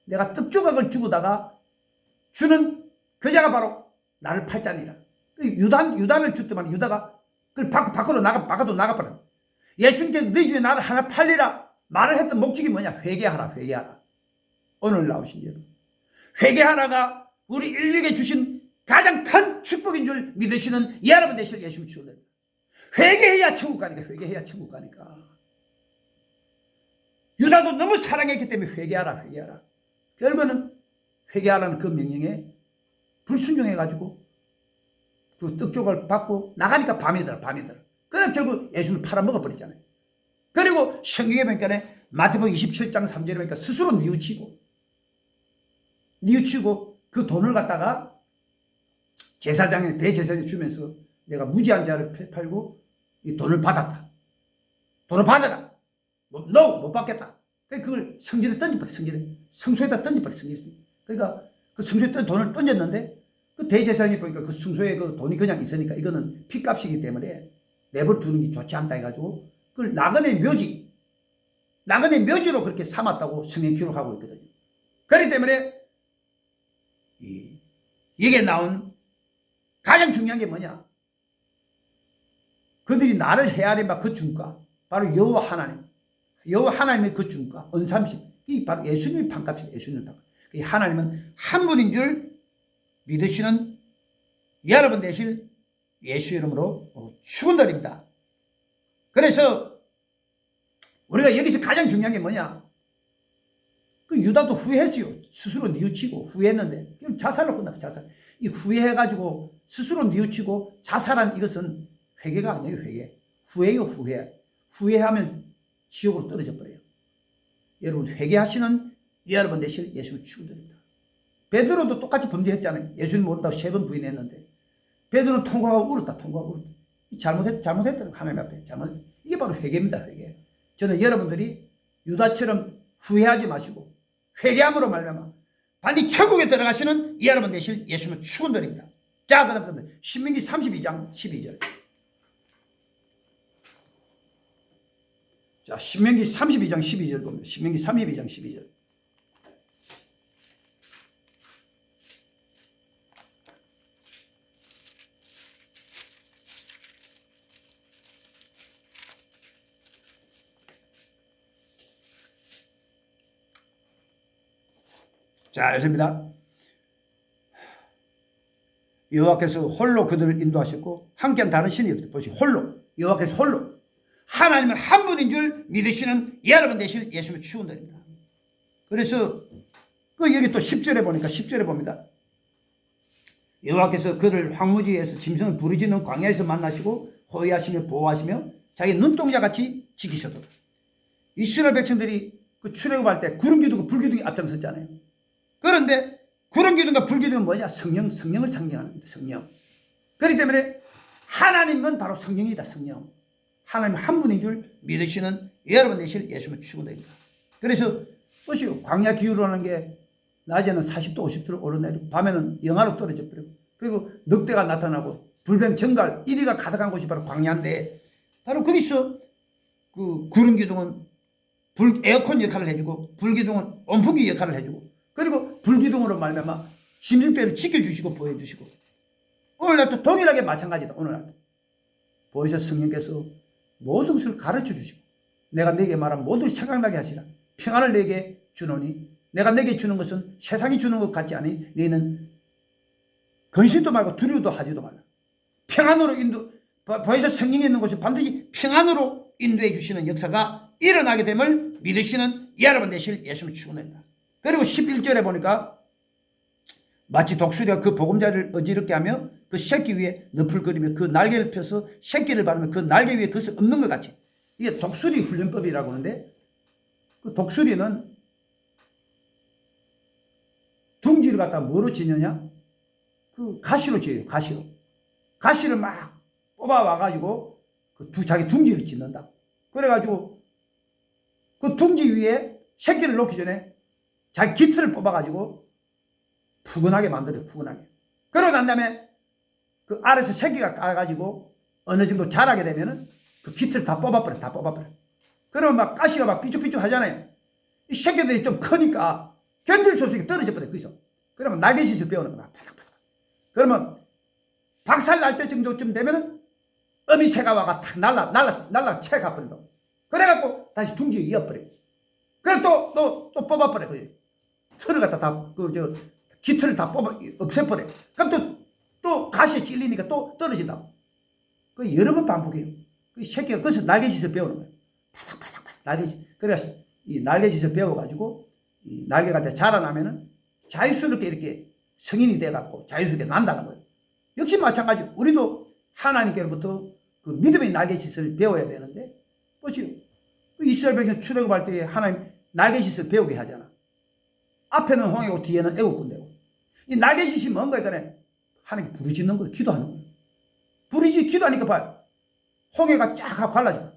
내가 떡조각을 주고다가 주는 그 자가 바로 나를 팔자니라. 유단을 줬더만 유다가 그걸 밖으로 나가버려. 예수님께서 너희 중에 나를 하나 팔리라 말을 했던 목적이 뭐냐? 회개하라. 오늘 나오신 여러분, 회개하라가 우리 인류에게 주신 가장 큰 축복인 줄 믿으시는 여러분 되실 예수님 축원드립니다. 회개해야 천국 가니까. 유다도 너무 사랑했기 때문에 회개하라. 결국은 회개하라는 그 명령에 불순종해가지고 그 떡조각을 받고 나가니까 밤이더라. 그래서 결국 예수님을 팔아먹어버리잖아요. 그리고 성경에 보니까 마태복음 27장 3절에 보니까 스스로 뉘우치고 그 돈을 갖다가 대제사장에 주면서 내가 무지한 자를 팔고 이 돈을 받았다. 돈을 받아라. 못 받겠다. 그걸 성전에 던져버려. 성소에다 던져버려. 그러니까 그 성소에 돈을 던졌는데 그 대제사장이 보니까 그 성소에 그 돈이 그냥 있으니까 이거는 핏값이기 때문에 내버려 두는 게 좋지 않다 해가지고 그걸 나그네 묘지로 그렇게 삼았다고 성경에 기록하고 있거든요. 그렇기 때문에 이게 나온 가장 중요한 게 뭐냐? 그들이 나를 헤아린 바 그 중가 바로 여호와 하나님의 그 중가 은 30. 이 바로 예수님의 판값이에요. 예수님의 판값. 하나님은 한 분인 줄 믿으시는 여러분 되실 예수 이름으로 축원드립니다. 그래서 우리가 여기서 가장 중요한 게 뭐냐? 그 유다도 후회했어요. 스스로 뉘우치고 후회했는데 자살로 끝났어요. 자살. 이 후회해가지고 스스로 뉘우치고 자살한 이것은 회개가 아니에요. 후회요. 후회하면 지옥으로 떨어져 버려요. 여러분 회개하시는 여러분 되실 예수 축원드립니다. 베드로도 똑같이 범죄했잖아요. 예수님 모른다고 3번 부인했는데 베드로는 통곡하고 울었다. 잘못했다는 하나님 앞에 잘못했다. 이게 바로 회개입니다. 회개. 저는 여러분들이 유다처럼 후회하지 마시고 회개함으로 말미암아 반드시 천국에 들어가시는 여러분 되실 예수님을 축원드립니다. 자, 그다음 신명기 32장 12절. 자, 신명기 32장 12절 봅니다. 신명기 32장 12절. 자, 이렇습니다. 여호와께서 홀로 그들을 인도하셨고 함께한 다른 신이 없다. 보시오. 홀로. 여호와께서 홀로. 하나님은 한 분인 줄 믿으시는 여러분 되실 예수님의 축원드립니다. 그래서 여기 또 10절에 보니까 10절에 봅니다. 여호와께서 그를 황무지에서 짐승을 부르짖는 광야에서 만나시고 호위하시며 보호하시며 자기 눈동자같이 지키셨도다. 이스라엘 백성들이 그 출애굽할 때 구름 기둥과 불 기둥이 앞장섰잖아요. 그런데 구름 기둥과 불 기둥은 뭐냐? 성령을 상징하는 겁니다. 성령. 그렇기 때문에 하나님은 바로 성령이다. 성령. 하나님 한 분인 줄 믿으시는 여러분 되실 예수님의 축원드립니다. 그래서 보시오. 광야 기후라는 게 낮에는 40도 50도로 오르내리고 밤에는 영하로 떨어져 버리고 그리고 늑대가 나타나고 불뱀 정갈 이리가 가득한 곳이 바로 광야인데 바로 거기서 그 구름 기둥은 에어컨 역할을 해주고 불 기둥은 온풍기 역할을 해주고 그리고 불 기둥으로 말미암아 짐승들을 지켜주시고 보여주시고 오늘날도 동일하게 마찬가지다. 오늘날도 보이셔 성령께서 모든 것을 가르쳐 주시고 내가 내게 말한 모든 것을 생각나게 하시라. 평안을 내게 주노니 내가 내게 주는 것은 세상이 주는 것 같지 않으니 너희는 근심도 말고 두려워도 하지도 말라. 평안으로 보이셔 성령이 있는 곳이 반드시 평안으로 인도해 주시는 역사가 일어나게 됨을 믿으시는 여러분 되실 예수님을 축원합니다. 그리고 11절에 보니까 마치 독수리가 그 보금자리를 어지럽게 하며 그 새끼 위에 너풀거리며 그 날개를 펴서 새끼를 바르며 그 날개 위에 그것을 엎는 것 같이 이게 독수리 훈련법이라고 하는데 그 독수리는 둥지를 갖다 뭐로 지느냐? 그 가시로 지어요. 가시로. 가시를 막 뽑아와가지고 그 자기 둥지를 짓는다. 그래가지고 그 둥지 위에 새끼를 놓기 전에 자기 깃을 뽑아가지고 푸근하게 만들어요. 푸근하게. 그러고 난 다음에 그 아래서 새끼가 까가지고 어느 정도 자라게 되면은 그 깃을 다 뽑아버려. 다 뽑아버려. 그러면 막 가시가 막 삐죽삐죽 하잖아요. 이 새끼들이 좀 크니까 견딜 수 없이 떨어져 버려. 거기서. 그러면 날개짓을 배우는 거야. 바삭바삭. 그러면 박살 날 때 정도쯤 되면은 어미새가 와가 탁 날라 채 가버린다. 그래갖고 다시 둥지에 이어버려. 그럼 또 뽑아버려. 털을 갖다 깃털을 다 뽑아 없애버려. 그럼 또 가시에 찔리니까 또 떨어진다. 그 여러 번 반복해요. 그 새끼가 그래서 날개짓을 배우는 거예요. 바삭바삭 날개짓. 그래서 이 날개짓을 배워가지고 이 날개가 자라나면은 자유스럽게 이렇게 성인이 돼갖고 자유스럽게 난다는 거예요. 역시 마찬가지. 우리도 하나님께로부터 그 믿음의 날개짓을 배워야 되는데, 보시오. 이스라엘 백성 출애굽할 때 하나님 날개짓을 배우게 하잖아. 앞에는 홍해고 뒤에는 애국군대고. 이 날개짓이 뭔가 있다네. 하나님께 부르짖는 거예요. 기도하는 거예요. 기도하니까 봐요. 홍해가 쫙 하고 갈라져.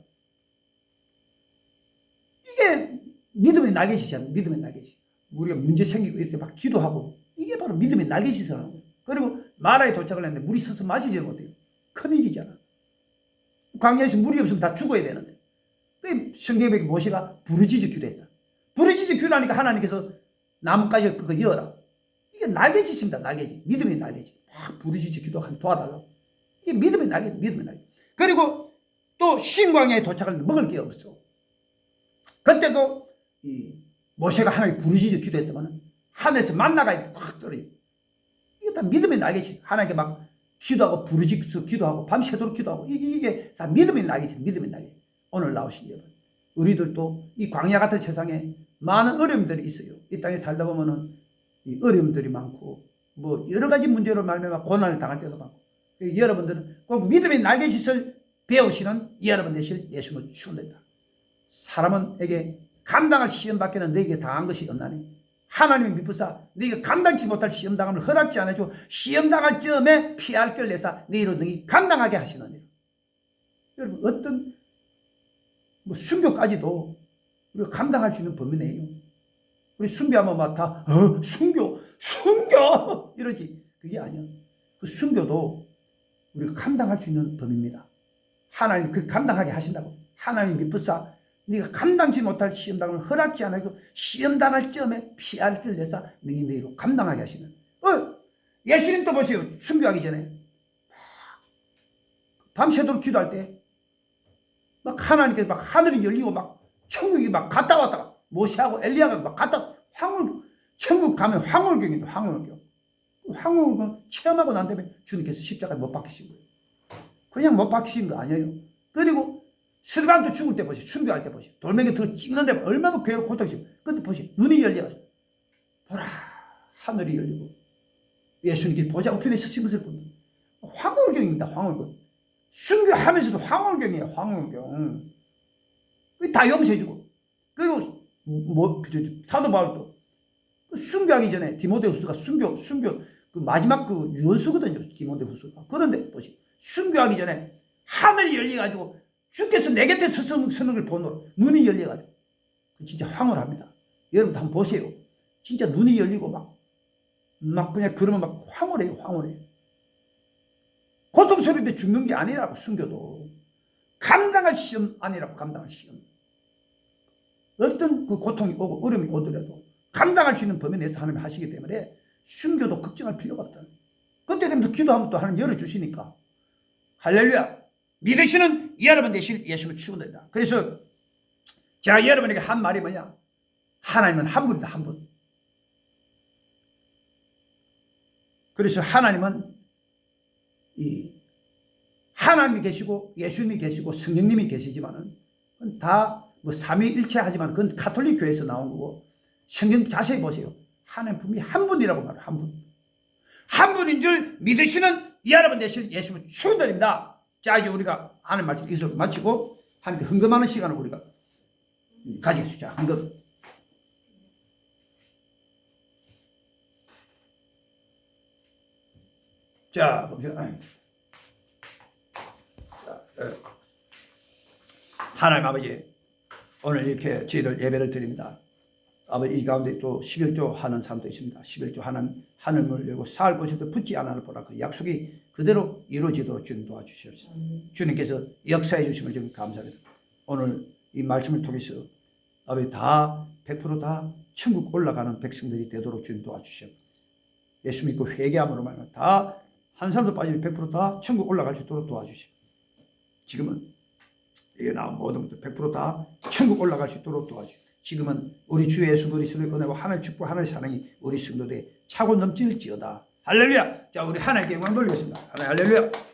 이게 믿음의 날개짓이잖아. 믿음의 날개짓. 우리가 문제 생기고 이렇게 막 기도하고 이게 바로 믿음의 날개짓을 하는 거예요. 그리고 마라에 도착을 했는데 물이 서서 마시지 못해요. 큰일이잖아. 광야에서 물이 없으면 다 죽어야 되는데. 성경에 모세가 부르짖어 기도했다. 부르짖어 기도하니까 하나님께서 나뭇가지를 그거 이어라. 이게 날개짓입니다. 날개짓. 믿음의 날개짓. 막 부르짖어 기도하면 도와달라고. 이게 믿음의 날개짓. 믿음의 날개짓. 그리고 또 신광야에 도착을 했는데 먹을 게 없어. 그때도 이 모세가 하나님 부르짖어 기도했더만 하늘에서 만나가 확 떨어져. 이게 다 믿음의 날개짓. 하나님께 막 기도하고 부르짖어 기도하고 밤새도록 기도하고 이게 다 믿음의 날개짓. 믿음의 날개짓. 오늘 나오신 여러분. 우리들도 이 광야 같은 세상에 많은 어려움들이 있어요. 이 땅에 살다 보면은 이 어려움들이 많고 뭐 여러 가지 문제로 말미암아 고난을 당할 때도 많고 여러분들은 꼭 믿음의 날개짓을 배우시는 여러분 되실 예수님을 축원합니다. 사람에게 감당할 시험 밖에는 너에게 당한 것이 없나니 하나님이 미쁘사 너희가 감당치 못할 시험 당함을 허락지 않아주고 시험 당할 점에 피할 걸 내사 너희로 너희 감당하게 하시느니라. 여러분 어떤 뭐 순교까지도 우리가 감당할 수 있는 범위네요. 우리 순교하면 막 다 순교 이러지. 그게 아니야. 그 순교도 우리가 감당할 수 있는 범위입니다. 하나님 그 감당하게 하신다고. 하나님 미쁘사 네가 감당치 못할 시험당을 허락지 않고 시험당할 점에 피할 길을 내사 너희로 감당하게 하시는. 예수님도 보세요. 순교하기 전에 밤새도록 기도할 때 막 하나님께서 막 하늘이 열리고 막 천국이 막 갔다 왔다가 모세하고 엘리야가 막 갔다 천국 가면 황홀경인데 황홀경 체험하고 난 다음에 주님께서 십자가에 못 박히신 거예요. 그냥 못 박히신 거 아니에요. 그리고 스르반도 죽을 때 보세요. 순교할 때 보세요. 돌멩이 들어 찍는데 얼마나 괴롭고 고통이시고 그때 보세요. 눈이 열려가지고 보라 하늘이 열리고 예수님께 보좌 우편에 서신 것을 본다. 황홀경입니다. 황홀경. 순교하면서도 황홀경이에요. 황홀경. 다 용서해주고. 그리고 사도 바울도 순교하기 전에 디모데후서가 순교 그 마지막 그 유언서거든요. 디모데후서가. 그런데 보시 순교하기 전에 하늘이 열려가지고 주께서 내 곁에 서는 걸 보노라. 눈이 열려가지고 진짜 황홀합니다. 여러분도 한번 보세요. 진짜 눈이 열리고 막 그냥 그러면 막 황홀해요. 고통스러운데 죽는 게 아니라고. 순교도 감당할 시험 아니라고. 감당할 시험. 어떤 그 고통이 오고 어려움이 오더라도 감당할 수 있는 범위 내에서 하나님이 하시기 때문에 순교도 걱정할 필요가 없다. 그때 되면 또 기도하면 또 하나님 열어주시니까. 할렐루야. 믿으시는 여러분 되실 예수를 축원드립니다. 그래서 제가 여러분에게 한 말이 뭐냐. 하나님은 한 분이다. 한 분. 그래서 하나님은 하나님이 계시고 예수님이 계시고 성령님이 계시지만은 다 뭐 삼위일체 하지만 그건 가톨릭 교회에서 나온 거고 성경 자세히 보세요. 하나님 분이 한 분이라고 말해요. 한 분. 한 분인 줄 믿으시는 여러분 되실 예수를 축원드립니다. 자 이제 우리가 하는 말씀 이것을 마치고 하나님께 헌금하는 시간을 우리가 가지겠습니다. 헌금. 자 봅시다. 하나님 아버지 오늘 이렇게 저희들 예배를 드립니다. 아버지 이 가운데 또 11조 하는 사람도 있습니다. 11조 하는 하늘문을 열고 살 곳에도 붙지 않을 보라. 그 약속이 그대로 이루어지도록 주님 도와주시옵소서. 주님께서 역사해 주심을 좀 감사합니다. 오늘 이 말씀을 통해서 아버지 다 100% 다 천국 올라가는 백성들이 되도록 주님 도와주시옵소서. 예수 믿고 회개함으로 말하면 다 한 사람도 빠지면 100% 다 천국 올라갈 수 있도록 도와주시옵소서. 지금은 이게 나온 모든 것들 100% 다 천국 올라갈 수 있도록 도와주시옵소서. 지금은 우리 주 예수 그리스도의 은혜와 하나님의 축복, 하나님의 사랑이 우리 성도들에 차고 넘칠지어다. 할렐루야. 자, 우리 하나님께 영광 돌리겠습니다. 할렐루야.